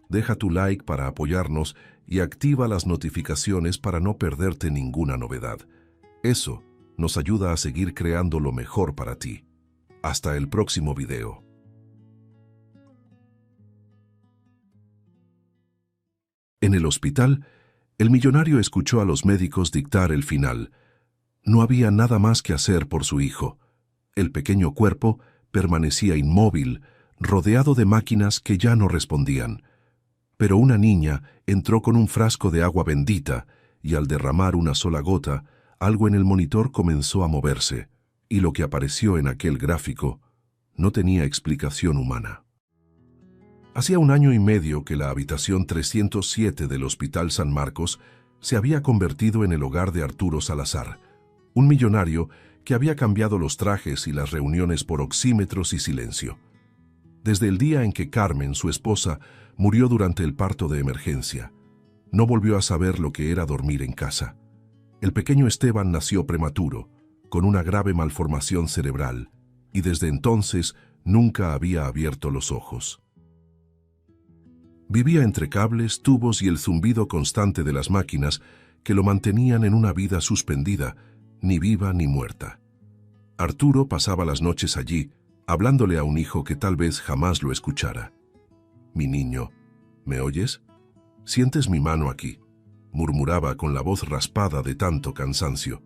Deja tu like para apoyarnos y activa las notificaciones para no perderte ninguna novedad. Eso nos ayuda a seguir creando lo mejor para ti. Hasta el próximo video. En el hospital, el millonario escuchó a los médicos dictar el final. No había nada más que hacer por su hijo. El pequeño cuerpo permanecía inmóvil, rodeado de máquinas que ya no respondían. Pero una niña entró con un frasco de agua bendita y al derramar una sola gota, algo en el monitor comenzó a moverse, y lo que apareció en aquel gráfico no tenía explicación humana. Hacía 1 año y medio que la habitación 307 del Hospital San Marcos se había convertido en el hogar de Arturo Salazar, un millonario que había cambiado los trajes y las reuniones por oxímetros y silencio. Desde el día en que Carmen, su esposa, murió durante el parto de emergencia, No volvió a saber lo que era dormir en casa. El pequeño Esteban nació prematuro, con una grave malformación cerebral, y desde entonces nunca había abierto los ojos. Vivía entre cables, tubos y el zumbido constante de las máquinas que lo mantenían en una vida suspendida, ni viva ni muerta. Arturo pasaba las noches allí, hablándole a un hijo que tal vez jamás lo escuchara. «Mi niño, ¿me oyes? ¿Sientes mi mano aquí?», murmuraba con la voz raspada de tanto cansancio.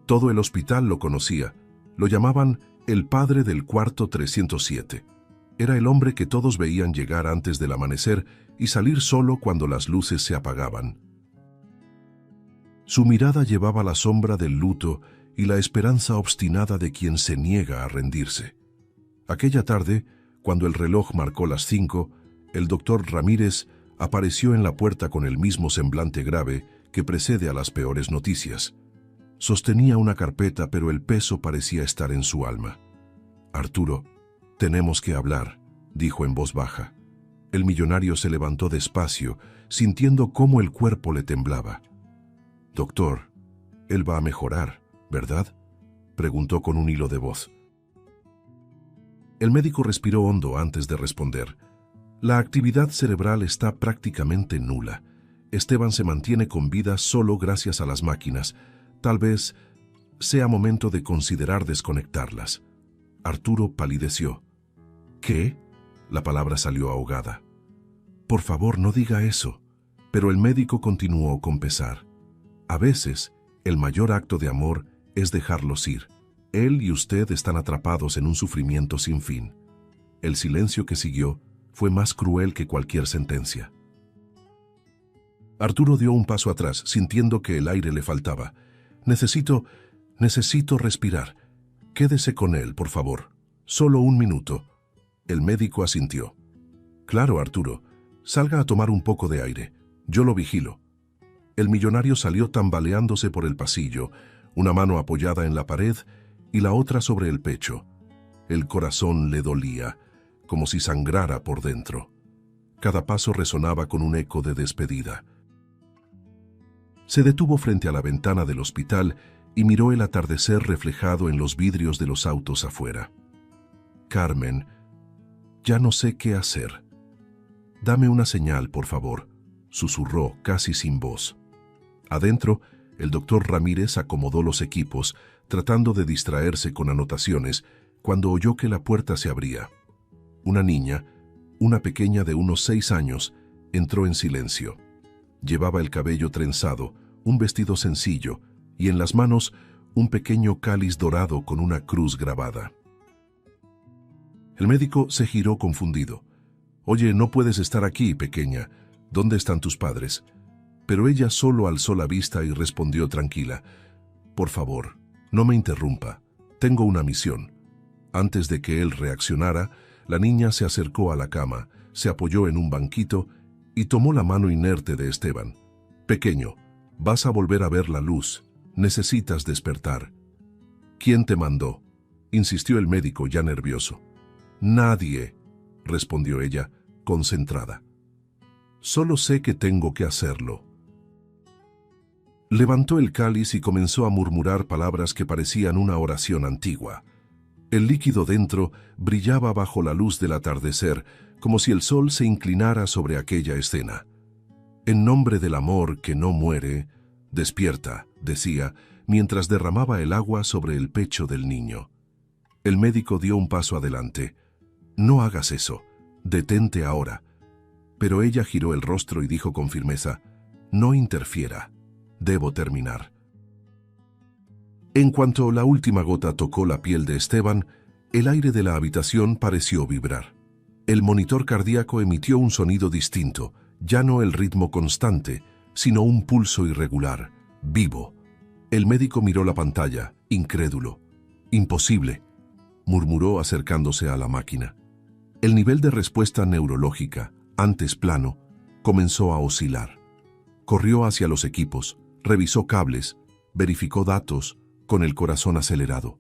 Todo el hospital lo conocía. Lo llamaban el padre del cuarto 307. Era el hombre que todos veían llegar antes del amanecer y salir solo cuando las luces se apagaban. Su mirada llevaba la sombra del luto y la esperanza obstinada de quien se niega a rendirse. Aquella tarde, cuando el reloj marcó las 5, el doctor Ramírez apareció en la puerta con el mismo semblante grave que precede a las peores noticias. Sostenía una carpeta, pero el peso parecía estar en su alma. «Arturo, tenemos que hablar», dijo en voz baja. El millonario se levantó despacio, sintiendo cómo el cuerpo le temblaba. «Doctor, él va a mejorar, ¿verdad?», preguntó con un hilo de voz. El médico respiró hondo antes de responder. «La actividad cerebral está prácticamente nula. Esteban se mantiene con vida solo gracias a las máquinas. Tal vez sea momento de considerar desconectarlas». Arturo palideció. «¿Qué?», la palabra salió ahogada. «Por favor, no diga eso». Pero el médico continuó con pesar. «A veces, el mayor acto de amor es dejarlos ir. Él y usted están atrapados en un sufrimiento sin fin». El silencio que siguió fue más cruel que cualquier sentencia. Arturo dio un paso atrás, sintiendo que el aire le faltaba. Necesito respirar. Quédese con él, por favor. Solo un minuto». El médico asintió. «Claro, Arturo. Salga a tomar un poco de aire. Yo lo vigilo». El millonario salió tambaleándose por el pasillo, una mano apoyada en la pared y la otra sobre el pecho. El corazón le dolía, como si sangrara por dentro. Cada paso resonaba con un eco de despedida. Se detuvo frente a la ventana del hospital y miró el atardecer reflejado en los vidrios de los autos afuera. «Carmen, ya no sé qué hacer. Dame una señal, por favor», susurró casi sin voz. Adentro, el doctor Ramírez acomodó los equipos, tratando de distraerse con anotaciones, cuando oyó que la puerta se abría. Una niña, una pequeña de unos 6 años, entró en silencio. Llevaba el cabello trenzado, un vestido sencillo, y en las manos un pequeño cáliz dorado con una cruz grabada. El médico se giró confundido. «Oye, no puedes estar aquí, pequeña. ¿Dónde están tus padres?». Pero ella solo alzó la vista y respondió tranquila: «Por favor, no me interrumpa. Tengo una misión». Antes de que él reaccionara, la niña se acercó a la cama, se apoyó en un banquito y tomó la mano inerte de Esteban. «Pequeño, vas a volver a ver la luz. Necesitas despertar». «¿Quién te mandó?», insistió el médico ya nervioso. «Nadie», respondió ella, concentrada. «Solo sé que tengo que hacerlo». Levantó el cáliz y comenzó a murmurar palabras que parecían una oración antigua. El líquido dentro brillaba bajo la luz del atardecer, como si el sol se inclinara sobre aquella escena. «En nombre del amor que no muere, despierta», decía, mientras derramaba el agua sobre el pecho del niño. El médico dio un paso adelante. «No hagas eso. Detente ahora». Pero ella giró el rostro y dijo con firmeza: «No interfiera. Debo terminar». En cuanto la última gota tocó la piel de Esteban, el aire de la habitación pareció vibrar. El monitor cardíaco emitió un sonido distinto, ya no el ritmo constante, sino un pulso irregular, vivo. El médico miró la pantalla, incrédulo. «Imposible», murmuró acercándose a la máquina. El nivel de respuesta neurológica, antes plano, comenzó a oscilar. Corrió hacia los equipos, revisó cables, verificó datos, con el corazón acelerado.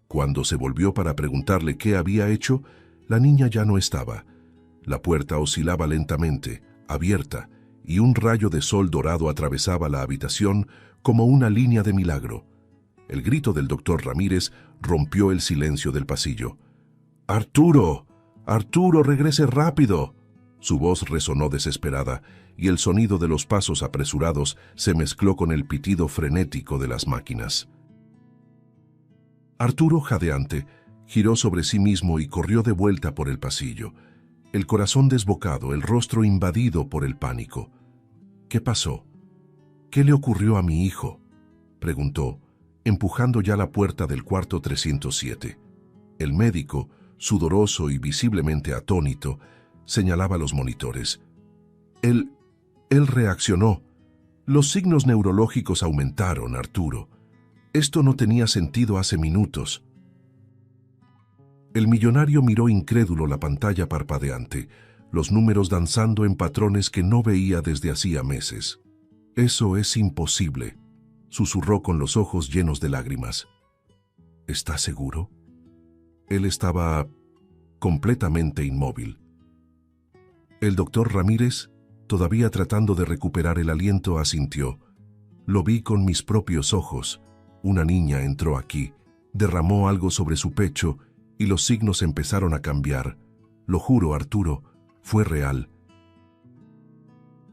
Cuando se volvió para preguntarle qué había hecho, la niña ya no estaba. La puerta oscilaba lentamente, abierta, y un rayo de sol dorado atravesaba la habitación como una línea de milagro. El grito del doctor Ramírez rompió el silencio del pasillo. ¡Arturo! ¡Arturo, regrese rápido! Su voz resonó desesperada, y el sonido de los pasos apresurados se mezcló con el pitido frenético de las máquinas. Arturo, jadeante, giró sobre sí mismo y corrió de vuelta por el pasillo, el corazón desbocado, el rostro invadido por el pánico. ¿Qué pasó? ¿Qué le ocurrió a mi hijo?, preguntó, empujando ya la puerta del cuarto 307. El médico, sudoroso y visiblemente atónito, señalaba los monitores. Él reaccionó. Los signos neurológicos aumentaron, Arturo. Esto no tenía sentido hace minutos. El millonario miró incrédulo la pantalla parpadeante, los números danzando en patrones que no veía desde hacía meses. «Eso es imposible», susurró con los ojos llenos de lágrimas. «¿Estás seguro?» Él estaba completamente inmóvil. El doctor Ramírez, todavía tratando de recuperar el aliento, asintió. «Lo vi con mis propios ojos. Una niña entró aquí, derramó algo sobre su pecho y los signos empezaron a cambiar. Lo juro, Arturo, fue real».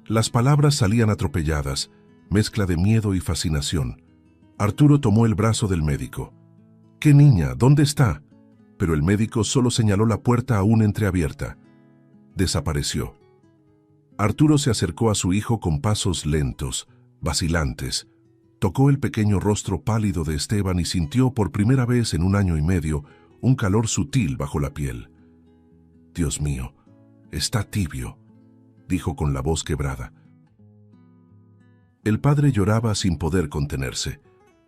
Las palabras salían atropelladas, mezcla de miedo y fascinación. Arturo tomó el brazo del médico. «¿Qué niña? ¿Dónde está?» Pero el médico solo señaló la puerta aún entreabierta. Desapareció. Arturo se acercó a su hijo con pasos lentos, vacilantes. Tocó el pequeño rostro pálido de Esteban y sintió por primera vez en 1 año y medio un calor sutil bajo la piel. «Dios mío, está tibio», dijo con la voz quebrada. El padre lloraba sin poder contenerse,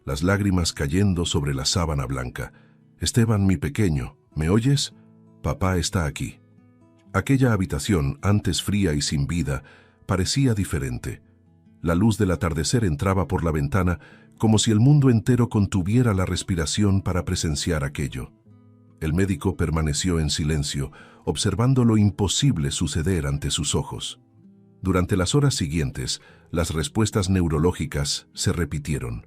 las lágrimas cayendo sobre la sábana blanca. «Esteban, mi pequeño, ¿me oyes? Papá está aquí». Aquella habitación, antes fría y sin vida, parecía diferente. La luz del atardecer entraba por la ventana como si el mundo entero contuviera la respiración para presenciar aquello. El médico permaneció en silencio, observando lo imposible suceder ante sus ojos. Durante las horas siguientes, las respuestas neurológicas se repitieron.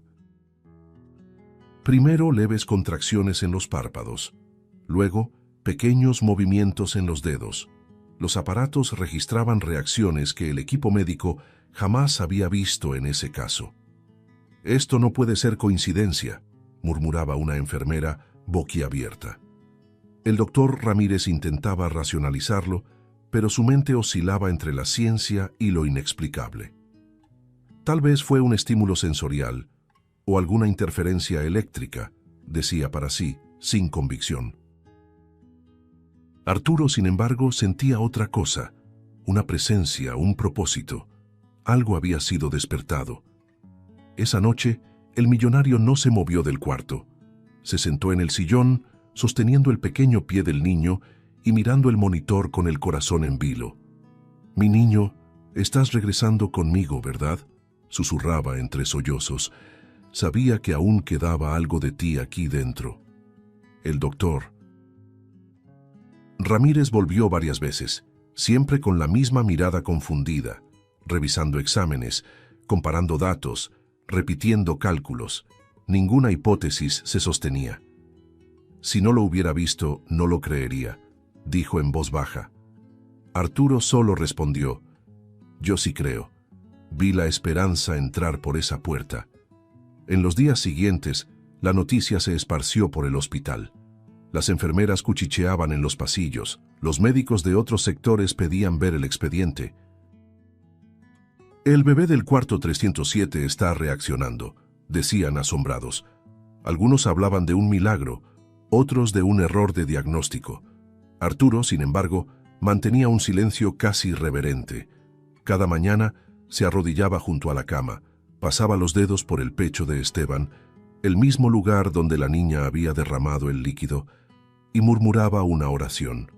Primero, leves contracciones en los párpados. Luego, pequeños movimientos en los dedos. Los aparatos registraban reacciones que el equipo médico jamás había visto en ese caso. «Esto no puede ser coincidencia», murmuraba una enfermera boquiabierta. El doctor Ramírez intentaba racionalizarlo, pero su mente oscilaba entre la ciencia y lo inexplicable. Tal vez fue un estímulo sensorial o alguna interferencia eléctrica, decía para sí, sin convicción. Arturo, sin embargo, sentía otra cosa, una presencia, un propósito. Algo había sido despertado. Esa noche, el millonario no se movió del cuarto. Se sentó en el sillón, sosteniendo el pequeño pie del niño y mirando el monitor con el corazón en vilo. «Mi niño, estás regresando conmigo, ¿verdad?», susurraba entre sollozos. «Sabía que aún quedaba algo de ti aquí dentro». El doctor Ramírez volvió varias veces, siempre con la misma mirada confundida, revisando exámenes, comparando datos, repitiendo cálculos. Ninguna hipótesis se sostenía. «Si no lo hubiera visto, no lo creería», dijo en voz baja. Arturo solo respondió: «Yo sí creo. Vi la esperanza entrar por esa puerta». En los días siguientes, la noticia se esparció por el hospital. Las enfermeras cuchicheaban en los pasillos, los médicos de otros sectores pedían ver el expediente. «El bebé del cuarto 307 está reaccionando», decían asombrados. Algunos hablaban de un milagro, otros de un error de diagnóstico. Arturo, sin embargo, mantenía un silencio casi reverente. Cada mañana se arrodillaba junto a la cama, pasaba los dedos por el pecho de Esteban, el mismo lugar donde la niña había derramado el líquido, y murmuraba una oración.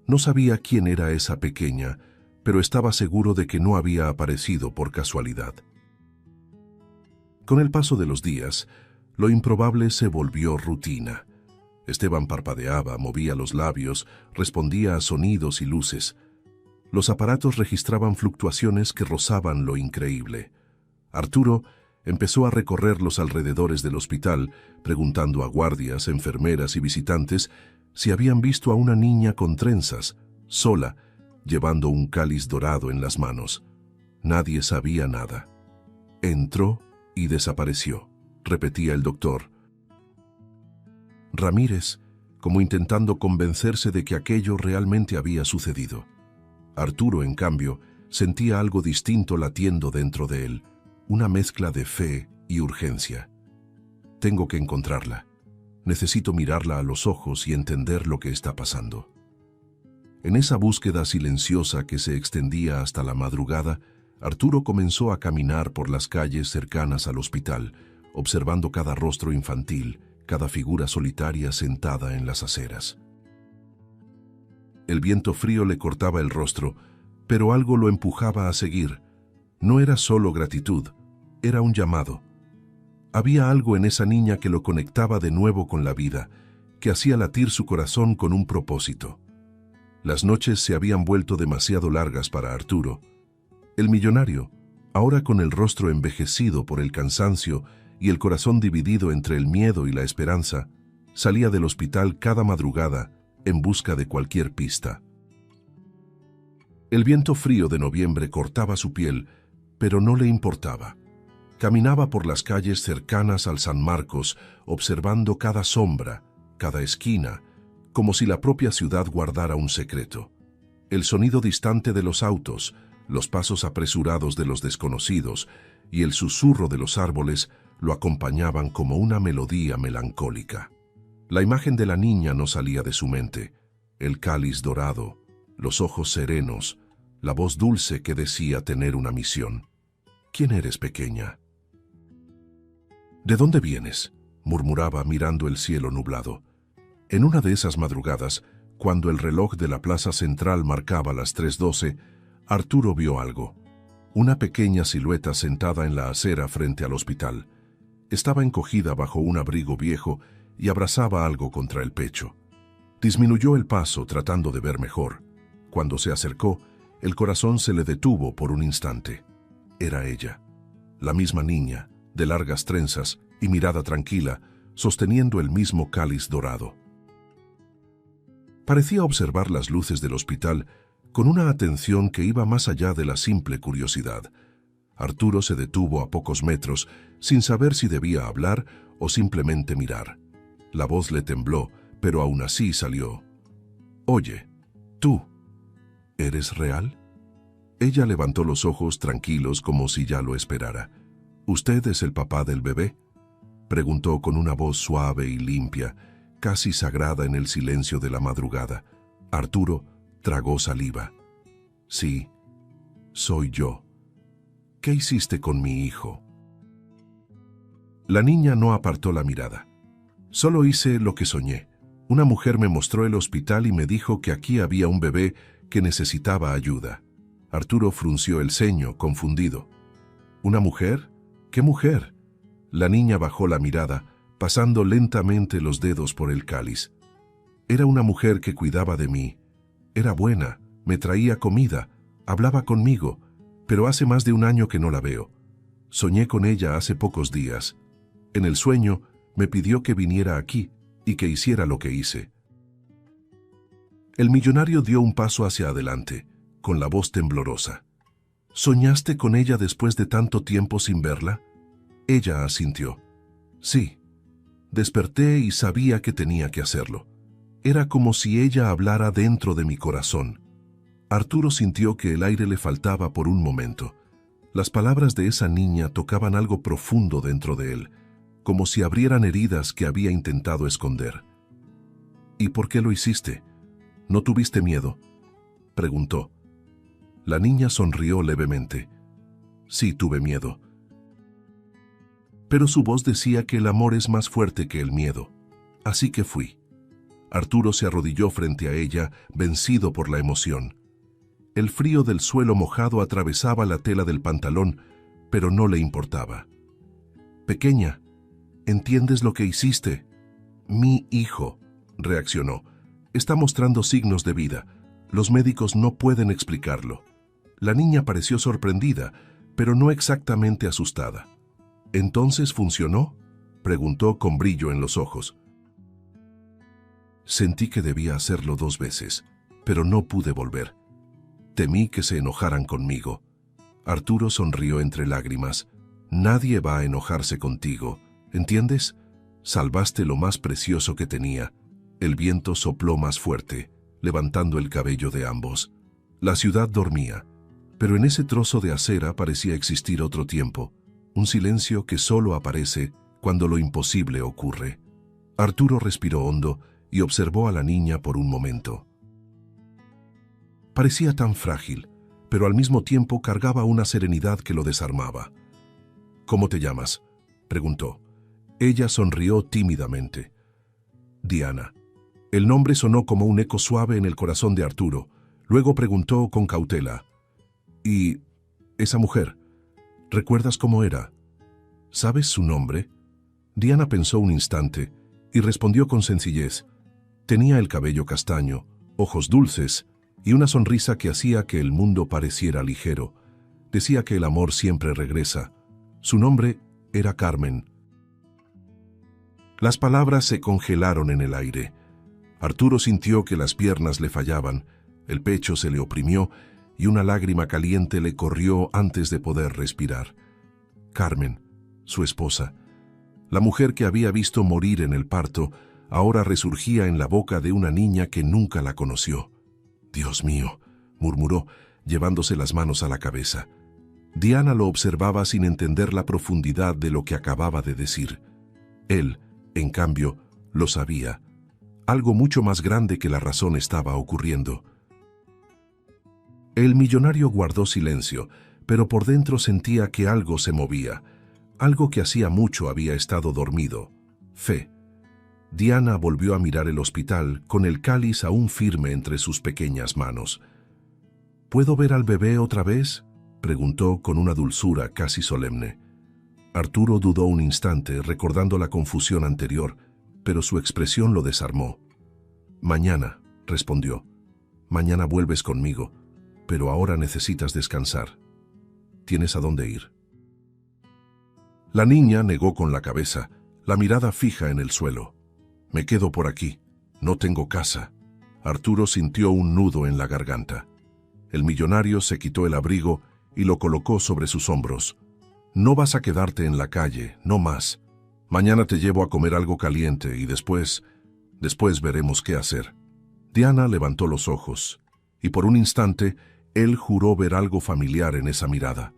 No sabía quién era esa pequeña, pero estaba seguro de que no había aparecido por casualidad. Con el paso de los días, lo improbable se volvió rutina. Esteban parpadeaba, movía los labios, respondía a sonidos y luces. Los aparatos registraban fluctuaciones que rozaban lo increíble. Arturo empezó a recorrer los alrededores del hospital, preguntando a guardias, enfermeras y visitantes si habían visto a una niña con trenzas, sola, llevando un cáliz dorado en las manos. Nadie sabía nada. Entró y desapareció, repetía el doctor. Ramírez, como intentando convencerse de que aquello realmente había sucedido. Arturo, en cambio, sentía algo distinto latiendo dentro de él, una mezcla de fe y urgencia. Tengo que encontrarla. Necesito mirarla a los ojos y entender lo que está pasando. En esa búsqueda silenciosa que se extendía hasta la madrugada, Arturo comenzó a caminar por las calles cercanas al hospital, observando cada rostro infantil, cada figura solitaria sentada en las aceras. El viento frío le cortaba el rostro, pero algo lo empujaba a seguir. No era solo gratitud, era un llamado. Había algo en esa niña que lo conectaba de nuevo con la vida, que hacía latir su corazón con un propósito. Las noches se habían vuelto demasiado largas para Arturo. El millonario, ahora con el rostro envejecido por el cansancio y el corazón dividido entre el miedo y la esperanza, salía del hospital cada madrugada en busca de cualquier pista. El viento frío de noviembre cortaba su piel, pero no le importaba. Caminaba por las calles cercanas al San Marcos, observando cada sombra, cada esquina, como si la propia ciudad guardara un secreto. El sonido distante de los autos, los pasos apresurados de los desconocidos y el susurro de los árboles lo acompañaban como una melodía melancólica. La imagen de la niña no salía de su mente, el cáliz dorado, los ojos serenos, la voz dulce que decía tener una misión. ¿Quién eres, pequeña? ¿De dónde vienes?, murmuraba mirando el cielo nublado. En una de esas madrugadas, cuando el reloj de la plaza central marcaba las 3:12, Arturo vio algo. Una pequeña silueta sentada en la acera frente al hospital. Estaba encogida bajo un abrigo viejo y abrazaba algo contra el pecho. Disminuyó el paso tratando de ver mejor. Cuando se acercó, el corazón se le detuvo por un instante. Era ella, la misma niña, de largas trenzas y mirada tranquila, sosteniendo el mismo cáliz dorado. Parecía observar las luces del hospital con una atención que iba más allá de la simple curiosidad. Arturo se detuvo a pocos metros, sin saber si debía hablar o simplemente mirar. La voz le tembló, pero aún así salió. «Oye, tú, ¿eres real?» Ella levantó los ojos tranquilos como si ya lo esperara. «¿Usted es el papá del bebé?», preguntó con una voz suave y limpia, casi sagrada en el silencio de la madrugada. Arturo tragó saliva. «Sí, soy yo. ¿Qué hiciste con mi hijo?». La niña no apartó la mirada. «Solo hice lo que soñé. Una mujer me mostró el hospital y me dijo que aquí había un bebé que necesitaba ayuda». Arturo frunció el ceño, confundido. «¿Una mujer? ¿Qué mujer?». La niña bajó la mirada, pasando lentamente los dedos por el cáliz. «Era una mujer que cuidaba de mí. Era buena, me traía comida, hablaba conmigo, pero hace más de un año que no la veo. Soñé con ella hace pocos días. En el sueño me pidió que viniera aquí y que hiciera lo que hice». El millonario dio un paso hacia adelante, con la voz temblorosa. «¿Soñaste con ella después de tanto tiempo sin verla?». Ella asintió. «Sí. Desperté y sabía que tenía que hacerlo. Era como si ella hablara dentro de mi corazón». Arturo sintió que el aire le faltaba por un momento. Las palabras de esa niña tocaban algo profundo dentro de él, como si abrieran heridas que había intentado esconder. «¿Y por qué lo hiciste? ¿No tuviste miedo?», preguntó. La niña sonrió levemente. «Sí, tuve miedo». Pero su voz decía que el amor es más fuerte que el miedo. Así que fui. Arturo se arrodilló frente a ella, vencido por la emoción. El frío del suelo mojado atravesaba la tela del pantalón, pero no le importaba. «Pequeña, ¿entiendes lo que hiciste?». «Mi hijo», reaccionó, «está mostrando signos de vida. Los médicos no pueden explicarlo. La niña pareció sorprendida, pero no exactamente asustada. ¿Entonces funcionó?, preguntó con brillo en los ojos. Sentí que debía hacerlo 2 veces, pero no pude volver. Temí que se enojaran conmigo. Arturo sonrió entre lágrimas. Nadie va a enojarse contigo, ¿entiendes? Salvaste lo más precioso que tenía. El viento sopló más fuerte, levantando el cabello de ambos. La ciudad dormía, pero en ese trozo de acera parecía existir otro tiempo, un silencio que solo aparece cuando lo imposible ocurre. Arturo respiró hondo y observó a la niña por un momento. Parecía tan frágil, pero al mismo tiempo cargaba una serenidad que lo desarmaba. ¿Cómo te llamas?, preguntó. Ella sonrió tímidamente. Diana. El nombre sonó como un eco suave en el corazón de Arturo. Luego preguntó con cautela. ¿Y esa mujer? ¿Recuerdas cómo era? ¿Sabes su nombre? Diana pensó un instante y respondió con sencillez. Tenía el cabello castaño, ojos dulces y una sonrisa que hacía que el mundo pareciera ligero. Decía que el amor siempre regresa. Su nombre era Carmen. Las palabras se congelaron en el aire. Arturo sintió que las piernas le fallaban, el pecho se le oprimió y una lágrima caliente le corrió antes de poder respirar. Carmen, su esposa, la mujer que había visto morir en el parto, ahora resurgía en la boca de una niña que nunca la conoció. «Dios mío», murmuró, llevándose las manos a la cabeza. Diana lo observaba sin entender la profundidad de lo que acababa de decir. Él, en cambio, lo sabía. Algo mucho más grande que la razón estaba ocurriendo. El millonario guardó silencio, pero por dentro sentía que algo se movía, algo que hacía mucho había estado dormido. Fe. Diana volvió a mirar el hospital con el cáliz aún firme entre sus pequeñas manos. ¿Puedo ver al bebé otra vez?, preguntó con una dulzura casi solemne. Arturo dudó un instante, recordando la confusión anterior, pero su expresión lo desarmó. «Mañana», respondió. «Mañana vuelves conmigo, pero ahora necesitas descansar. ¿Tienes a dónde ir?» La niña negó con la cabeza, la mirada fija en el suelo. «Me quedo por aquí. No tengo casa». Arturo sintió un nudo en la garganta. El millonario se quitó el abrigo y lo colocó sobre sus hombros. «No vas a quedarte en la calle, no más. Mañana te llevo a comer algo caliente y después veremos qué hacer». Diana levantó los ojos, y por un instante él juró ver algo familiar en esa mirada,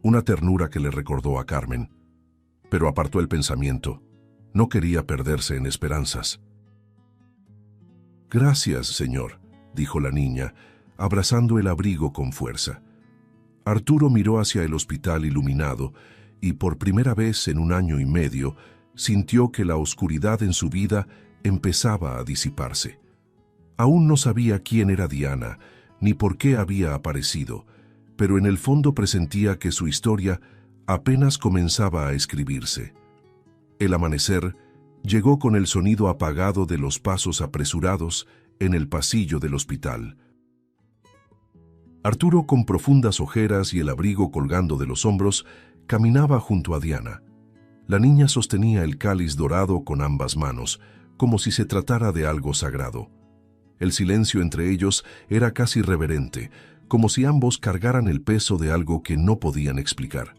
una ternura que le recordó a Carmen. Pero apartó el pensamiento. No quería perderse en esperanzas. «Gracias, señor», dijo la niña, abrazando el abrigo con fuerza. Arturo miró hacia el hospital iluminado y por primera vez en 1 año y medio sintió que la oscuridad en su vida empezaba a disiparse. Aún no sabía quién era Diana, ni por qué había aparecido, pero en el fondo presentía que su historia apenas comenzaba a escribirse. El amanecer llegó con el sonido apagado de los pasos apresurados en el pasillo del hospital. Arturo, con profundas ojeras y el abrigo colgando de los hombros, caminaba junto a Diana. La niña sostenía el cáliz dorado con ambas manos, como si se tratara de algo sagrado. El silencio entre ellos era casi reverente, como si ambos cargaran el peso de algo que no podían explicar.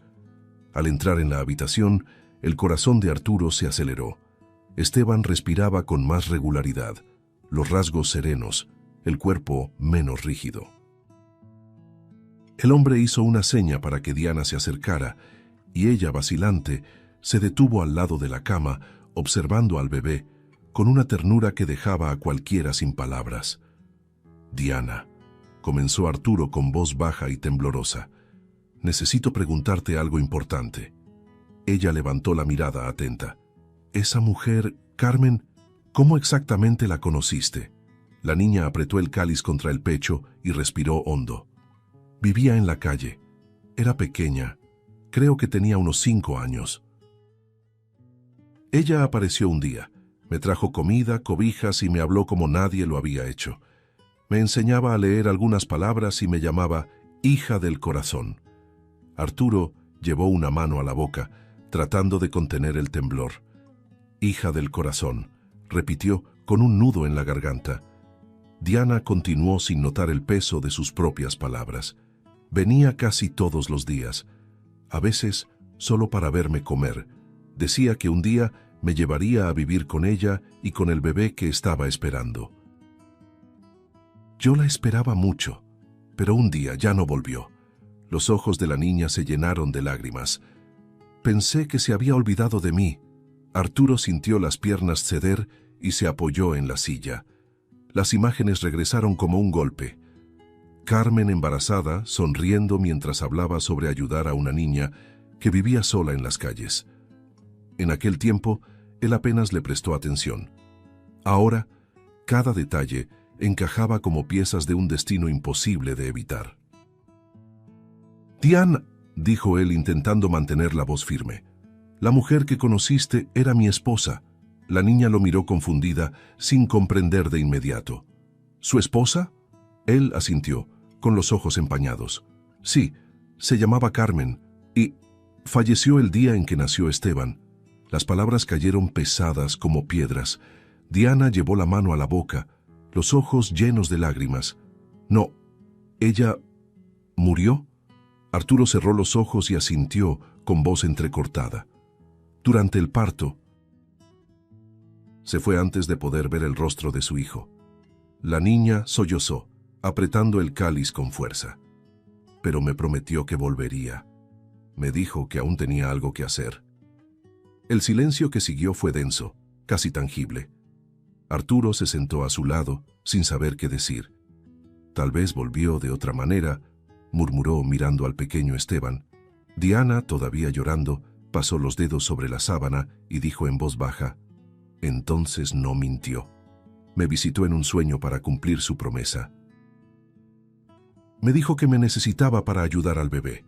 Al entrar en la habitación, el corazón de Arturo se aceleró. Esteban respiraba con más regularidad, los rasgos serenos, el cuerpo menos rígido. El hombre hizo una seña para que Diana se acercara, y ella, vacilante, se detuvo al lado de la cama, observando al bebé, con una ternura que dejaba a cualquiera sin palabras. «Diana», comenzó Arturo con voz baja y temblorosa, «necesito preguntarte algo importante». Ella levantó la mirada atenta. «Esa mujer, Carmen, ¿cómo exactamente la conociste?» La niña apretó el cáliz contra el pecho y respiró hondo. «Vivía en la calle. Era pequeña. Creo que tenía unos 5 años. Ella apareció un día. Me trajo comida, cobijas y me habló como nadie lo había hecho. Me enseñaba a leer algunas palabras y me llamaba hija del corazón. Arturo llevó una mano a la boca, tratando de contener el temblor. Hija del corazón, repitió con un nudo en la garganta. Diana continuó sin notar el peso de sus propias palabras. Venía casi todos los días, a veces solo para verme comer. Decía que un día me llevaría a vivir con ella y con el bebé que estaba esperando. Yo la esperaba mucho, pero un día ya no volvió. Los ojos de la niña se llenaron de lágrimas. Pensé que se había olvidado de mí. Arturo sintió las piernas ceder y se apoyó en la silla. Las imágenes regresaron como un golpe. Carmen embarazada, sonriendo mientras hablaba sobre ayudar a una niña que vivía sola en las calles. En aquel tiempo, él apenas le prestó atención. Ahora, cada detalle encajaba como piezas de un destino imposible de evitar. «Diana», dijo él intentando mantener la voz firme, «la mujer que conociste era mi esposa». La niña lo miró confundida, sin comprender de inmediato. «¿Su esposa?». Él asintió, con los ojos empañados. «Sí, se llamaba Carmen, y falleció el día en que nació Esteban». Las palabras cayeron pesadas como piedras. Diana llevó la mano a la boca, los ojos llenos de lágrimas. «No, ella murió». Arturo cerró los ojos y asintió con voz entrecortada. «Durante el parto». Se fue antes de poder ver el rostro de su hijo. La niña sollozó, apretando el cáliz con fuerza. Pero me prometió que volvería. Me dijo que aún tenía algo que hacer. El silencio que siguió fue denso, casi tangible. Arturo se sentó a su lado, sin saber qué decir. «Tal vez volvió de otra manera», murmuró mirando al pequeño Esteban. Diana, todavía llorando, pasó los dedos sobre la sábana y dijo en voz baja: «Entonces no mintió. Me visitó en un sueño para cumplir su promesa. Me dijo que me necesitaba para ayudar al bebé».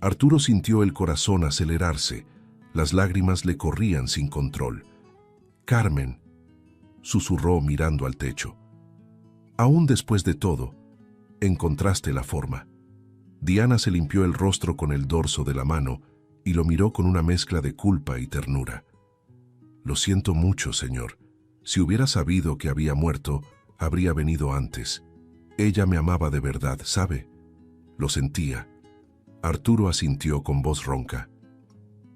Arturo sintió el corazón acelerarse. Las lágrimas le corrían sin control. «Carmen», susurró mirando al techo. «Aún después de todo, encontraste la forma». Diana se limpió el rostro con el dorso de la mano y lo miró con una mezcla de culpa y ternura. «Lo siento mucho, señor. Si hubiera sabido que había muerto, habría venido antes. Ella me amaba de verdad, ¿sabe? Lo sentía». Arturo asintió con voz ronca.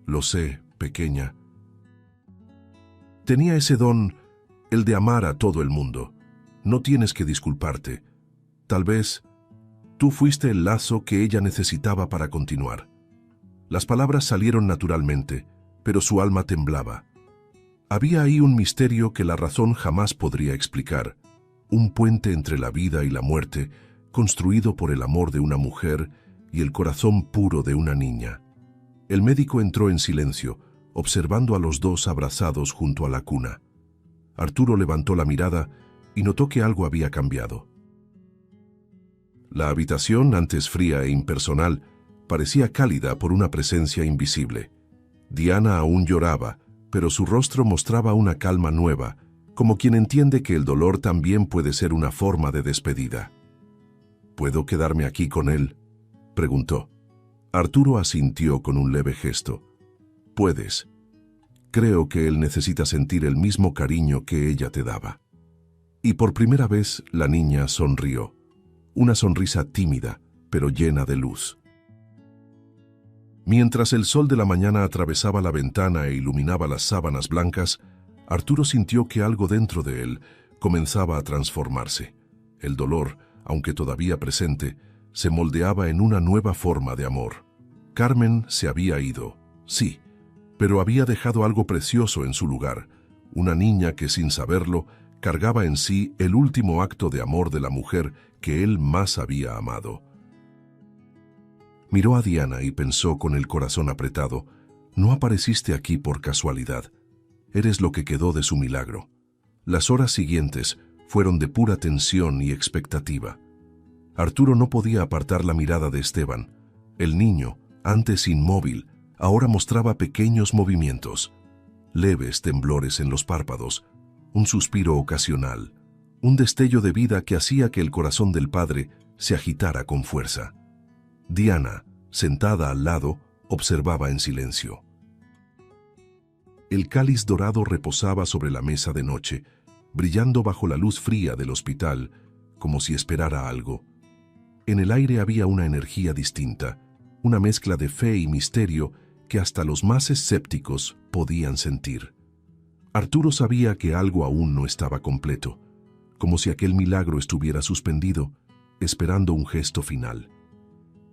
«Lo sé, pequeña. Tenía ese don, el de amar a todo el mundo. No tienes que disculparte. Tal vez tú fuiste el lazo que ella necesitaba para continuar». Las palabras salieron naturalmente, pero su alma temblaba. Había ahí un misterio que la razón jamás podría explicar, un puente entre la vida y la muerte, construido por el amor de una mujer y el corazón puro de una niña. El médico entró en silencio, observando a los dos abrazados junto a la cuna. Arturo levantó la mirada y notó que algo había cambiado. La habitación, antes fría e impersonal, parecía cálida por una presencia invisible. Diana aún lloraba, pero su rostro mostraba una calma nueva, como quien entiende que el dolor también puede ser una forma de despedida. «¿Puedo quedarme aquí con él?», preguntó. Arturo asintió con un leve gesto. «Puedes. Creo que él necesita sentir el mismo cariño que ella te daba». Y por primera vez la niña sonrió. Una sonrisa tímida, pero llena de luz. Mientras el sol de la mañana atravesaba la ventana e iluminaba las sábanas blancas, Arturo sintió que algo dentro de él comenzaba a transformarse. El dolor, aunque todavía presente, se moldeaba en una nueva forma de amor. Carmen se había ido, sí, pero había dejado algo precioso en su lugar, una niña que sin saberlo cargaba en sí el último acto de amor de la mujer que él más había amado. Miró a Diana y pensó con el corazón apretado: «No apareciste aquí por casualidad. Eres lo que quedó de su milagro». Las horas siguientes fueron de pura tensión y expectativa. Arturo no podía apartar la mirada de Esteban. El niño, antes inmóvil, ahora mostraba pequeños movimientos, leves temblores en los párpados, un suspiro ocasional, un destello de vida que hacía que el corazón del padre se agitara con fuerza. Diana, sentada al lado, observaba en silencio. El cáliz dorado reposaba sobre la mesa de noche, brillando bajo la luz fría del hospital, como si esperara algo. En el aire había una energía distinta, una mezcla de fe y misterio que hasta los más escépticos podían sentir. Arturo sabía que algo aún no estaba completo, como si aquel milagro estuviera suspendido, esperando un gesto final.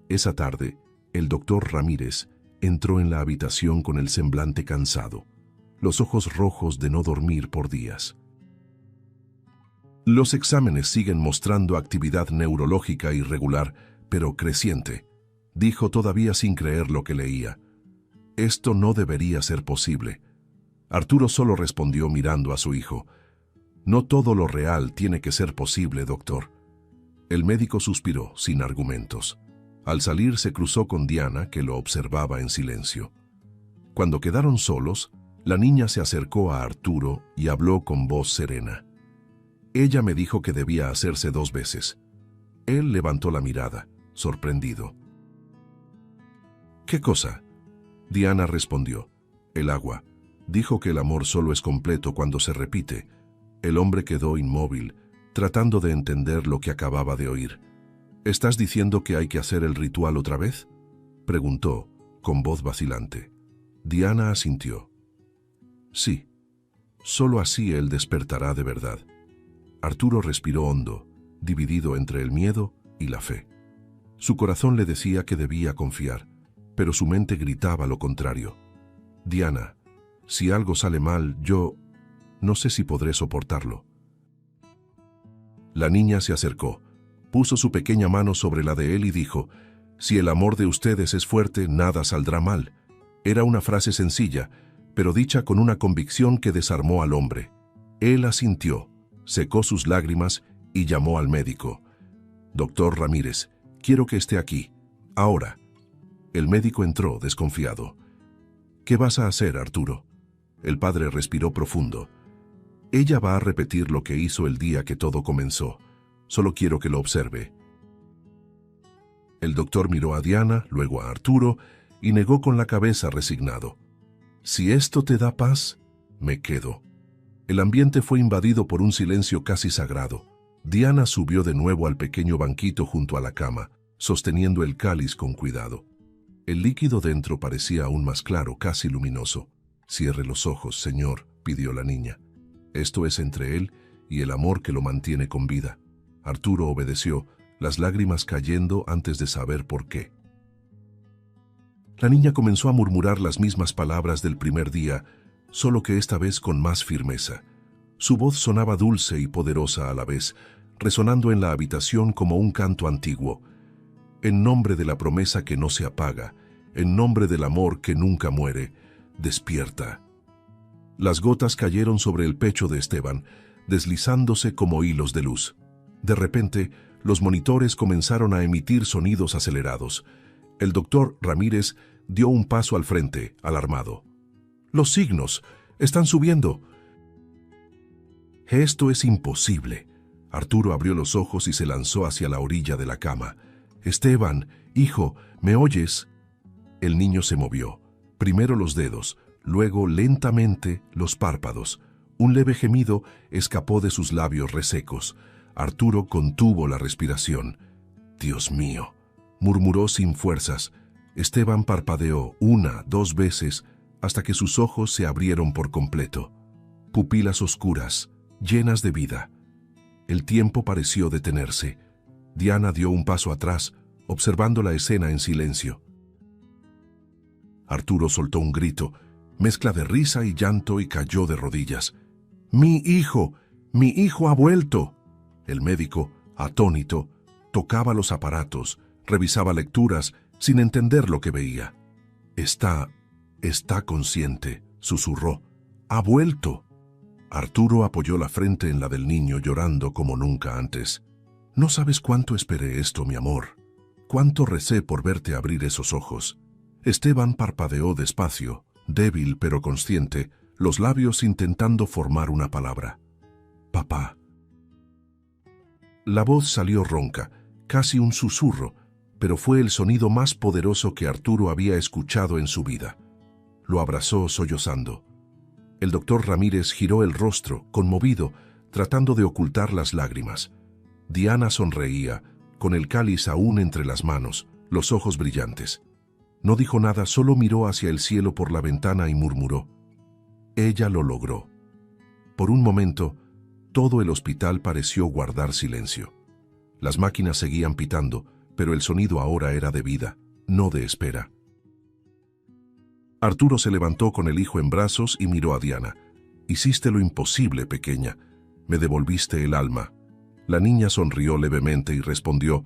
Esa tarde, el doctor Ramírez entró en la habitación con el semblante cansado, los ojos rojos de no dormir por días. Los exámenes siguen mostrando actividad neurológica irregular, pero creciente, dijo todavía sin creer lo que leía. Esto no debería ser posible. Arturo solo respondió mirando a su hijo. No todo lo real tiene que ser posible, doctor. El médico suspiró, sin argumentos. Al salir se cruzó con Diana, que lo observaba en silencio. Cuando quedaron solos, la niña se acercó a Arturo y habló con voz serena. Ella me dijo que debía hacerse 2 veces. Él levantó la mirada, sorprendido. ¿Qué cosa? Diana respondió. El agua. Dijo que el amor solo es completo cuando se repite. El hombre quedó inmóvil, tratando de entender lo que acababa de oír. ¿Estás diciendo que hay que hacer el ritual otra vez? Preguntó, con voz vacilante. Diana asintió. Sí, solo así él despertará de verdad. Arturo respiró hondo, dividido entre el miedo y la fe. Su corazón le decía que debía confiar, pero su mente gritaba lo contrario. Diana, si algo sale mal, yo no sé si podré soportarlo. La niña se acercó, puso su pequeña mano sobre la de él y dijo, si el amor de ustedes es fuerte, nada saldrá mal. Era una frase sencilla, pero dicha con una convicción que desarmó al hombre. Él asintió, secó sus lágrimas y llamó al médico. Doctor Ramírez, quiero que esté aquí, ahora. El médico entró, desconfiado. ¿Qué vas a hacer, Arturo? El padre respiró profundo. Ella va a repetir lo que hizo el día que todo comenzó. Solo quiero que lo observe. El doctor miró a Diana, luego a Arturo, y negó con la cabeza resignado. Si esto te da paz, me quedo. El ambiente fue invadido por un silencio casi sagrado. Diana subió de nuevo al pequeño banquito junto a la cama, sosteniendo el cáliz con cuidado. El líquido dentro parecía aún más claro, casi luminoso. Cierre los ojos, señor, pidió la niña. Esto es entre él y el amor que lo mantiene con vida. Arturo obedeció, las lágrimas cayendo antes de saber por qué. La niña comenzó a murmurar las mismas palabras del primer día, solo que esta vez con más firmeza. Su voz sonaba dulce y poderosa a la vez, resonando en la habitación como un canto antiguo. En nombre de la promesa que no se apaga, en nombre del amor que nunca muere, despierta. Las gotas cayeron sobre el pecho de Esteban, deslizándose como hilos de luz. De repente, los monitores comenzaron a emitir sonidos acelerados. El doctor Ramírez dio un paso al frente, alarmado. ¡Los signos! ¡Están subiendo! Esto es imposible. Arturo abrió los ojos y se lanzó hacia la orilla de la cama. Esteban, hijo, ¿me oyes? El niño se movió. Primero los dedos, luego lentamente los párpados. Un leve gemido escapó de sus labios resecos. Arturo contuvo la respiración. Dios mío, murmuró sin fuerzas. Esteban parpadeó 1, 2 veces hasta que sus ojos se abrieron por completo. Pupilas oscuras, llenas de vida. El tiempo pareció detenerse. Diana dio un paso atrás, observando la escena en silencio. Arturo soltó un grito, mezcla de risa y llanto, y cayó de rodillas. ¡Mi hijo! ¡Mi hijo ha vuelto! El médico, atónito, tocaba los aparatos, revisaba lecturas, sin entender lo que veía. Está consciente, susurró. ¡Ha vuelto! Arturo apoyó la frente en la del niño, llorando como nunca antes. No sabes cuánto esperé esto, mi amor. Cuánto recé por verte abrir esos ojos. Esteban parpadeó despacio, débil pero consciente, los labios intentando formar una palabra. Papá. La voz salió ronca, casi un susurro, pero fue el sonido más poderoso que Arturo había escuchado en su vida. Lo abrazó sollozando. El doctor Ramírez giró el rostro, conmovido, tratando de ocultar las lágrimas. Diana sonreía, con el cáliz aún entre las manos, los ojos brillantes. No dijo nada, solo miró hacia el cielo por la ventana y murmuró: «Ella lo logró». Por un momento, todo el hospital pareció guardar silencio. Las máquinas seguían pitando, pero el sonido ahora era de vida, no de espera. Arturo se levantó con el hijo en brazos y miró a Diana. «Hiciste lo imposible, pequeña. Me devolviste el alma». La niña sonrió levemente y respondió: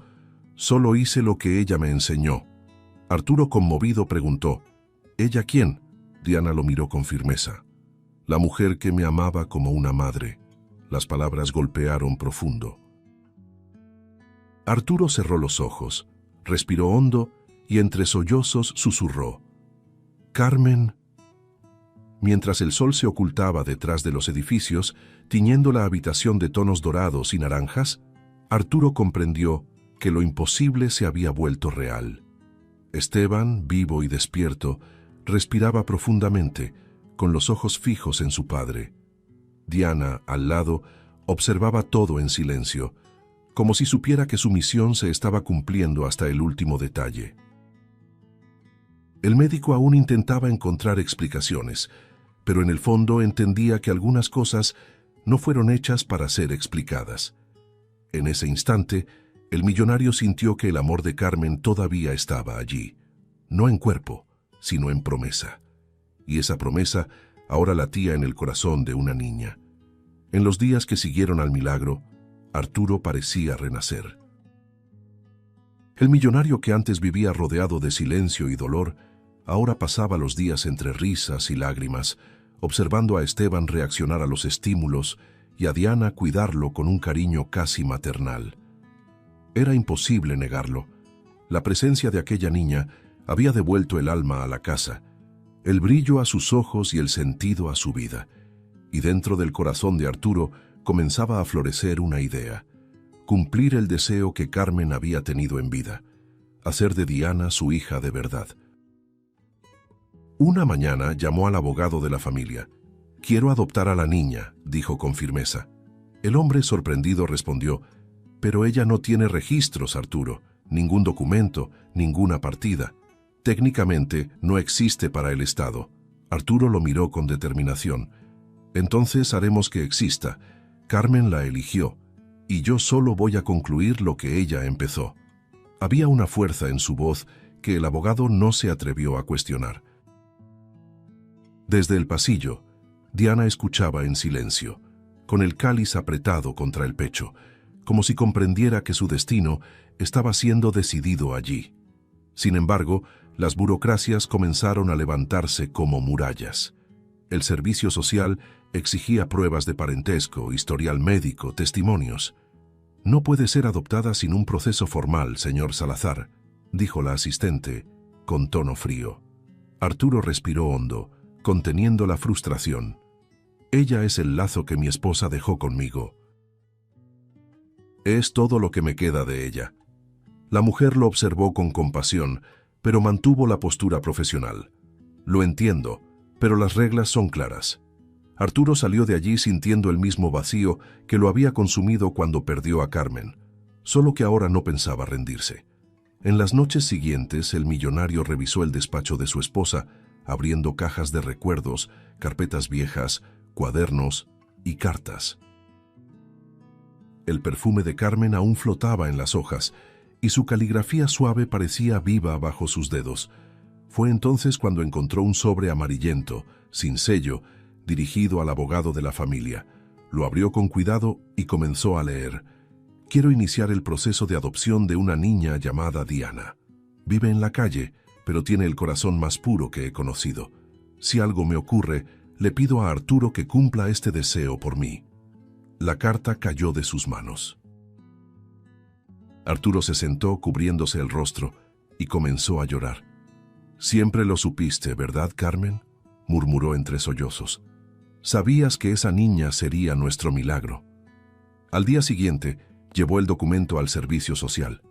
«Solo hice lo que ella me enseñó». Arturo, conmovido, preguntó: «¿Ella quién?». Diana lo miró con firmeza: «La mujer que me amaba como una madre». Las palabras golpearon profundo. Arturo cerró los ojos, respiró hondo y entre sollozos susurró: «Carmen». Mientras el sol se ocultaba detrás de los edificios, tiñendo la habitación de tonos dorados y naranjas, Arturo comprendió que lo imposible se había vuelto real. Esteban, vivo y despierto, respiraba profundamente, con los ojos fijos en su padre. Diana, al lado, observaba todo en silencio, como si supiera que su misión se estaba cumpliendo hasta el último detalle. El médico aún intentaba encontrar explicaciones, pero en el fondo entendía que algunas cosas no fueron hechas para ser explicadas. En ese instante, el millonario sintió que el amor de Carmen todavía estaba allí, no en cuerpo, sino en promesa. Y esa promesa ahora latía en el corazón de una niña. En los días que siguieron al milagro, Arturo parecía renacer. El millonario, que antes vivía rodeado de silencio y dolor, ahora pasaba los días entre risas y lágrimas, observando a Esteban reaccionar a los estímulos y a Diana cuidarlo con un cariño casi maternal. Era imposible negarlo. La presencia de aquella niña había devuelto el alma a la casa, el brillo a sus ojos y el sentido a su vida. Y dentro del corazón de Arturo comenzaba a florecer una idea: cumplir el deseo que Carmen había tenido en vida, hacer de Diana su hija de verdad. Una mañana llamó al abogado de la familia. «Quiero adoptar a la niña», dijo con firmeza. El hombre, sorprendido, respondió: «Pero ella no tiene registros, Arturo, ningún documento, ninguna partida. Técnicamente no existe para el Estado». Arturo lo miró con determinación. «Entonces haremos que exista. Carmen la eligió, y yo solo voy a concluir lo que ella empezó». Había una fuerza en su voz que el abogado no se atrevió a cuestionar. Desde el pasillo, Diana escuchaba en silencio, con el cáliz apretado contra el pecho, como si comprendiera que su destino estaba siendo decidido allí. Sin embargo, las burocracias comenzaron a levantarse como murallas. El servicio social exigía pruebas de parentesco, historial médico, testimonios. «No puede ser adoptada sin un proceso formal, señor Salazar», dijo la asistente, con tono frío. Arturo respiró hondo, conteniendo la frustración. «Ella es el lazo que mi esposa dejó conmigo. Es todo lo que me queda de ella». La mujer lo observó con compasión, pero mantuvo la postura profesional. «Lo entiendo, pero las reglas son claras». Arturo salió de allí sintiendo el mismo vacío que lo había consumido cuando perdió a Carmen, solo que ahora no pensaba rendirse. En las noches siguientes, el millonario revisó el despacho de su esposa, abriendo cajas de recuerdos, carpetas viejas, cuadernos y cartas. El perfume de Carmen aún flotaba en las hojas, y su caligrafía suave parecía viva bajo sus dedos. Fue entonces cuando encontró un sobre amarillento, sin sello, dirigido al abogado de la familia. Lo abrió con cuidado y comenzó a leer: «Quiero iniciar el proceso de adopción de una niña llamada Diana. Vive en la calle, pero tiene el corazón más puro que he conocido. Si algo me ocurre, le pido a Arturo que cumpla este deseo por mí». La carta cayó de sus manos. Arturo se sentó cubriéndose el rostro y comenzó a llorar. «Siempre lo supiste, ¿verdad, Carmen?», murmuró entre sollozos. «Sabías que esa niña sería nuestro milagro». Al día siguiente, Llevó el documento al servicio social.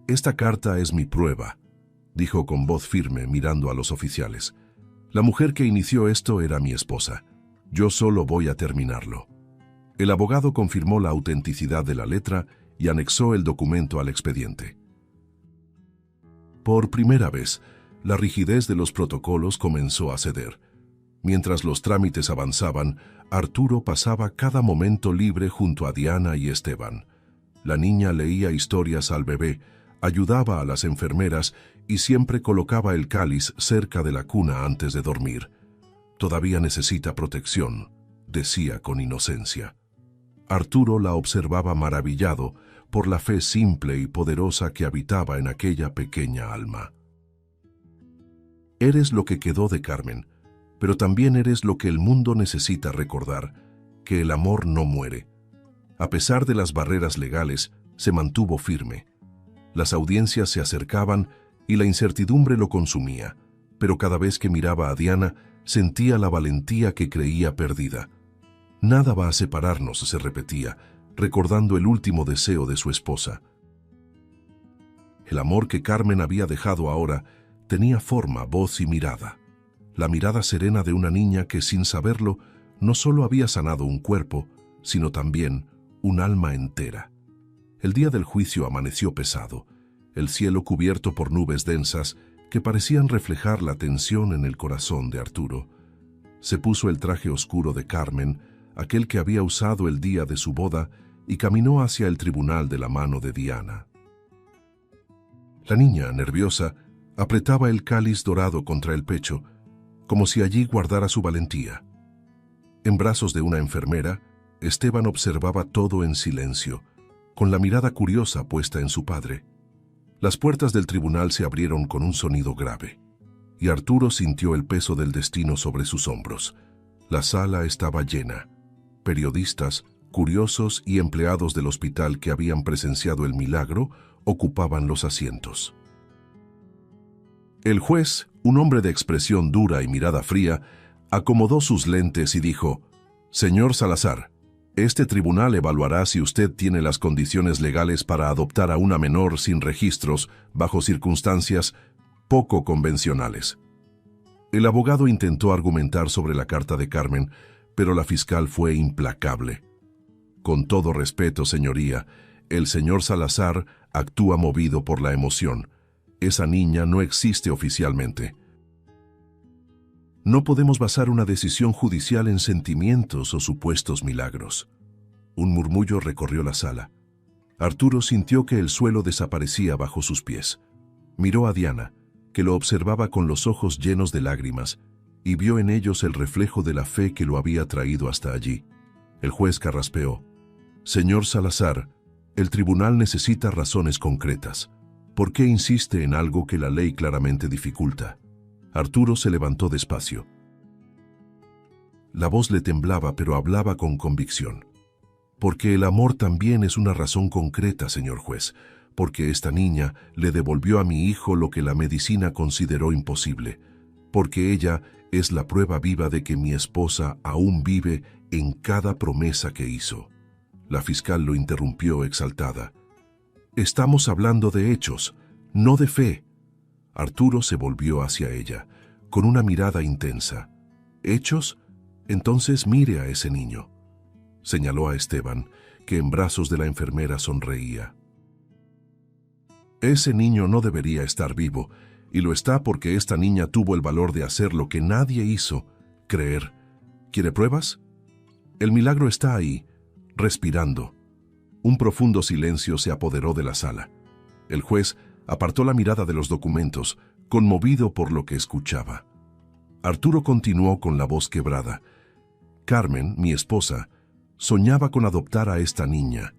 «Esta carta es mi prueba», dijo con voz firme mirando a los oficiales. «La mujer que inició esto era mi esposa. Yo solo voy a terminarlo». El abogado confirmó la autenticidad de la letra y anexó el documento al expediente. Por primera vez, la rigidez de los protocolos comenzó a ceder. Mientras los trámites avanzaban, Arturo pasaba cada momento libre junto a Diana y Esteban. La niña leía historias al bebé, ayudaba a las enfermeras y siempre colocaba el cáliz cerca de la cuna antes de dormir. «Todavía necesita protección», decía con inocencia. Arturo la observaba maravillado por la fe simple y poderosa que habitaba en aquella pequeña alma. «Eres lo que quedó de Carmen, pero también eres lo que el mundo necesita recordar, que el amor no muere». A pesar de las barreras legales, se mantuvo firme. Las audiencias se acercaban y la incertidumbre lo consumía, pero cada vez que miraba a Diana, sentía la valentía que creía perdida. «Nada va a separarnos», se repetía, recordando el último deseo de su esposa. El amor que Carmen había dejado ahora tenía forma, voz y mirada. La mirada serena de una niña que, sin saberlo, no solo había sanado un cuerpo, sino también un alma entera. El día del juicio amaneció pesado, el cielo cubierto por nubes densas que parecían reflejar la tensión en el corazón de Arturo. Se puso el traje oscuro de Carmen, aquel que había usado el día de su boda, y caminó hacia el tribunal de la mano de Diana. La niña, nerviosa, apretaba el cáliz dorado contra el pecho, como si allí guardara su valentía. En brazos de una enfermera, Esteban observaba todo en silencio, con la mirada curiosa puesta en su padre. Las puertas del tribunal se abrieron con un sonido grave, y Arturo sintió el peso del destino sobre sus hombros. La sala estaba llena. Periodistas, curiosos y empleados del hospital que habían presenciado el milagro ocupaban los asientos. El juez, un hombre de expresión dura y mirada fría, acomodó sus lentes y dijo: «Señor Salazar, este tribunal evaluará si usted tiene las condiciones legales para adoptar a una menor sin registros bajo circunstancias poco convencionales». El abogado intentó argumentar sobre la carta de Carmen, pero la fiscal fue implacable. «Con todo respeto, señoría, el señor Salazar actúa movido por la emoción. Esa niña no existe oficialmente. No podemos basar una decisión judicial en sentimientos o supuestos milagros». Un murmullo recorrió la sala. Arturo sintió que el suelo desaparecía bajo sus pies. Miró a Diana, que lo observaba con los ojos llenos de lágrimas, y vio en ellos el reflejo de la fe que lo había traído hasta allí. El juez carraspeó: «Señor Salazar, el tribunal necesita razones concretas. ¿Por qué insiste en algo que la ley claramente dificulta?». Arturo se levantó despacio. La voz le temblaba, pero hablaba con convicción. «Porque el amor también es una razón concreta, señor juez. Porque esta niña le devolvió a mi hijo lo que la medicina consideró imposible. Porque ella es la prueba viva de que mi esposa aún vive en cada promesa que hizo». La fiscal lo interrumpió exaltada. «Estamos hablando de hechos, no de fe». Arturo se volvió hacia ella, con una mirada intensa. «¿Hechos? Entonces mire a ese niño». Señaló a Esteban, que en brazos de la enfermera sonreía. «Ese niño no debería estar vivo, y lo está porque esta niña tuvo el valor de hacer lo que nadie hizo, creer. ¿Quiere pruebas? El milagro está ahí, respirando». Un profundo silencio se apoderó de la sala. El juez apartó la mirada de los documentos, conmovido por lo que escuchaba. Arturo continuó con la voz quebrada: «Carmen, mi esposa, soñaba con adoptar a esta niña.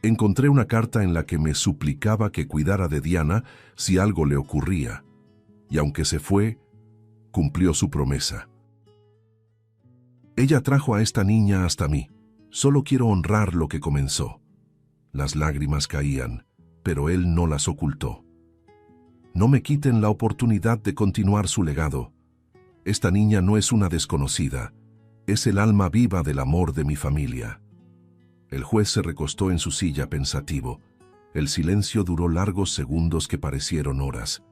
Encontré una carta en la que me suplicaba que cuidara de Diana si algo le ocurría. Y aunque se fue, cumplió su promesa. Ella trajo a esta niña hasta mí. Solo quiero honrar lo que comenzó». Las lágrimas caían, pero él no las ocultó. «No me quiten la oportunidad de continuar su legado. Esta niña no es una desconocida, es el alma viva del amor de mi familia». El juez se recostó en su silla pensativo. El silencio duró largos segundos que parecieron horas.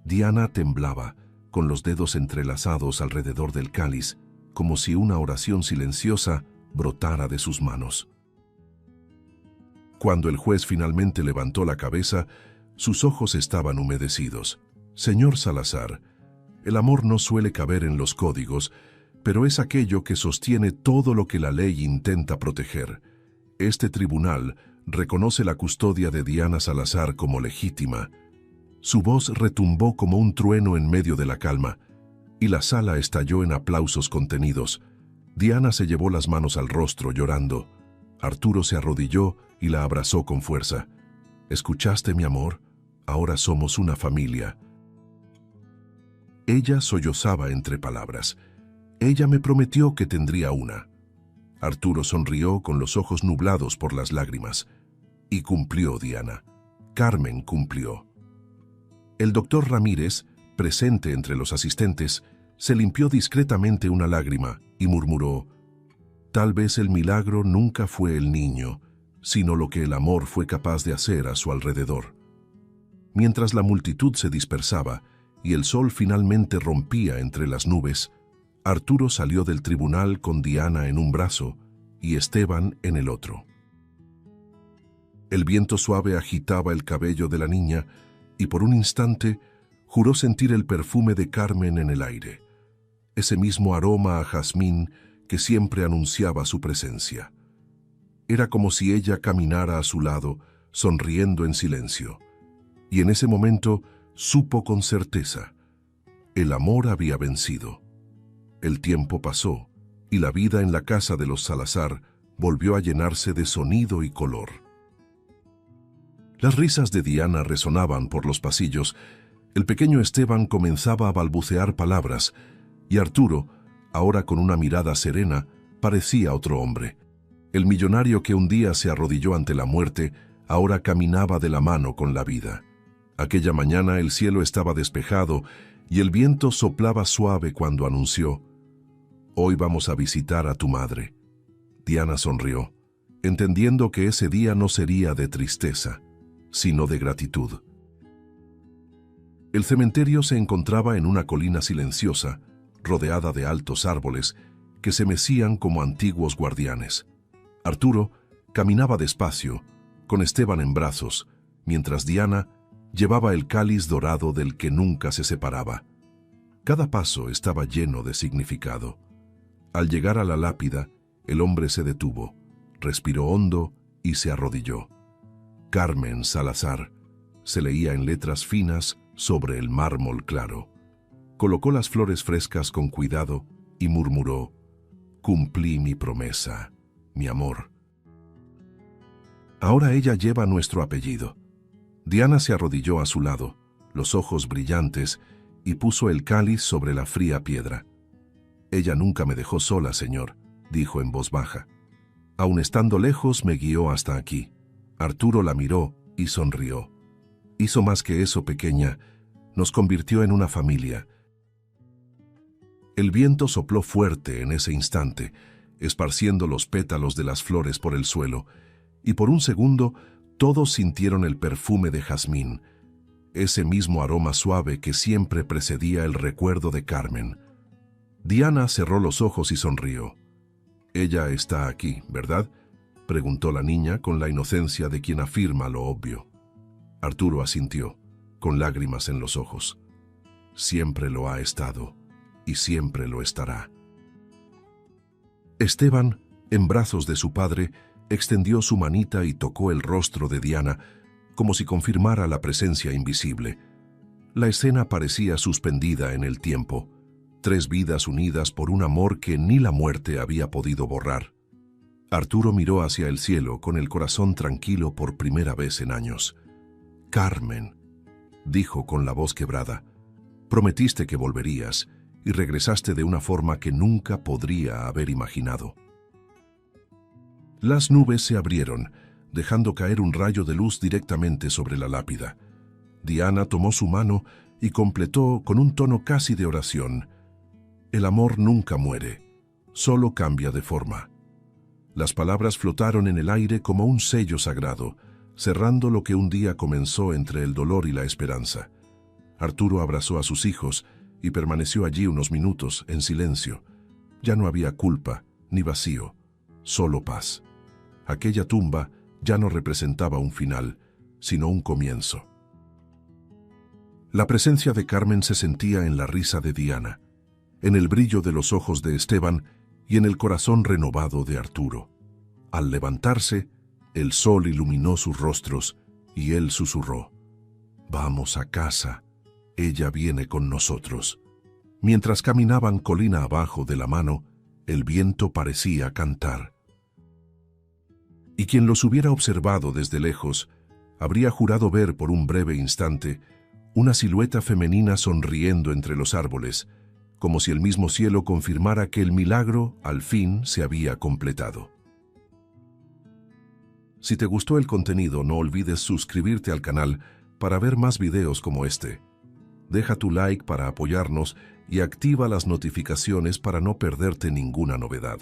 Diana temblaba, con los dedos entrelazados alrededor del cáliz, como si una oración silenciosa brotara de sus manos. Cuando el juez finalmente levantó la cabeza, sus ojos estaban humedecidos. Señor Salazar, el amor no suele caber en los códigos, pero es aquello que sostiene todo lo que la ley intenta proteger. Este tribunal reconoce la custodia de Diana Salazar como legítima. Su voz retumbó como un trueno en medio de la calma, y la sala estalló en aplausos contenidos. Diana se llevó las manos al rostro llorando. Arturo se arrodilló y la abrazó con fuerza. ¿Escuchaste, mi amor? Ahora somos una familia. Ella sollozaba entre palabras. Ella me prometió que tendría una. Arturo sonrió con los ojos nublados por las lágrimas. Y cumplió, Diana. Carmen cumplió. El doctor Ramírez, presente entre los asistentes, se limpió discretamente una lágrima y murmuró: tal vez el milagro nunca fue el niño, sino lo que el amor fue capaz de hacer a su alrededor. Mientras la multitud se dispersaba y el sol finalmente rompía entre las nubes, Arturo salió del tribunal con Diana en un brazo y Esteban en el otro. El viento suave agitaba el cabello de la niña y por un instante juró sentir el perfume de Carmen en el aire, ese mismo aroma a jazmín que siempre anunciaba su presencia. Era como si ella caminara a su lado, sonriendo en silencio. Y en ese momento supo con certeza: el amor había vencido. El tiempo pasó y la vida en la casa de los Salazar volvió a llenarse de sonido y color. Las risas de Diana resonaban por los pasillos, el pequeño Esteban comenzaba a balbucear palabras, y Arturo, ahora con una mirada serena, parecía otro hombre. El millonario que un día se arrodilló ante la muerte, ahora caminaba de la mano con la vida. Aquella mañana el cielo estaba despejado y el viento soplaba suave cuando anunció: hoy vamos a visitar a tu madre. Diana sonrió, entendiendo que ese día no sería de tristeza, sino de gratitud. El cementerio se encontraba en una colina silenciosa, rodeada de altos árboles que se mecían como antiguos guardianes. Arturo caminaba despacio, con Esteban en brazos, mientras Diana llevaba el cáliz dorado del que nunca se separaba. Cada paso estaba lleno de significado. Al llegar a la lápida, el hombre se detuvo, respiró hondo y se arrodilló. Carmen Salazar, se leía en letras finas sobre el mármol claro. Colocó las flores frescas con cuidado y murmuró: cumplí mi promesa, mi amor. Ahora ella lleva nuestro apellido. Diana se arrodilló a su lado, los ojos brillantes, y puso el cáliz sobre la fría piedra. Ella nunca me dejó sola, señor, dijo en voz baja. Aun estando lejos, me guió hasta aquí. Arturo la miró y sonrió. Hizo más que eso, pequeña. Nos convirtió en una familia. El viento sopló fuerte en ese instante, esparciendo los pétalos de las flores por el suelo, y por un segundo todos sintieron el perfume de jazmín, ese mismo aroma suave que siempre precedía el recuerdo de Carmen. Diana cerró los ojos y sonrió. «Ella está aquí, ¿verdad?», preguntó la niña con la inocencia de quien afirma lo obvio. Arturo asintió, con lágrimas en los ojos. «Siempre lo ha estado, y siempre lo estará». Esteban, en brazos de su padre, extendió su manita y tocó el rostro de Diana, como si confirmara la presencia invisible. La escena parecía suspendida en el tiempo, 3 vidas unidas por un amor que ni la muerte había podido borrar. Arturo miró hacia el cielo con el corazón tranquilo por primera vez en años. «Carmen», dijo con la voz quebrada, «prometiste que volverías y regresaste de una forma que nunca podría haber imaginado». Las nubes se abrieron, dejando caer un rayo de luz directamente sobre la lápida. Diana tomó su mano y completó con un tono casi de oración: «El amor nunca muere, solo cambia de forma». Las palabras flotaron en el aire como un sello sagrado, cerrando lo que un día comenzó entre el dolor y la esperanza. Arturo abrazó a sus hijos y permaneció allí unos minutos, en silencio. Ya no había culpa, ni vacío, solo paz. Aquella tumba ya no representaba un final, sino un comienzo. La presencia de Carmen se sentía en la risa de Diana, en el brillo de los ojos de Esteban y en el corazón renovado de Arturo. Al levantarse, el sol iluminó sus rostros y él susurró: «Vamos a casa, ella viene con nosotros». Mientras caminaban colina abajo de la mano, el viento parecía cantar. Y quien los hubiera observado desde lejos, habría jurado ver por un breve instante una silueta femenina sonriendo entre los árboles, como si el mismo cielo confirmara que el milagro al fin se había completado. Si te gustó el contenido, no olvides suscribirte al canal para ver más videos como este. Deja tu like para apoyarnos y activa las notificaciones para no perderte ninguna novedad.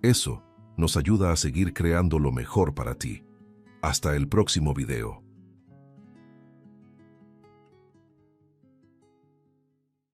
Eso nos ayuda a seguir creando lo mejor para ti. Hasta el próximo video.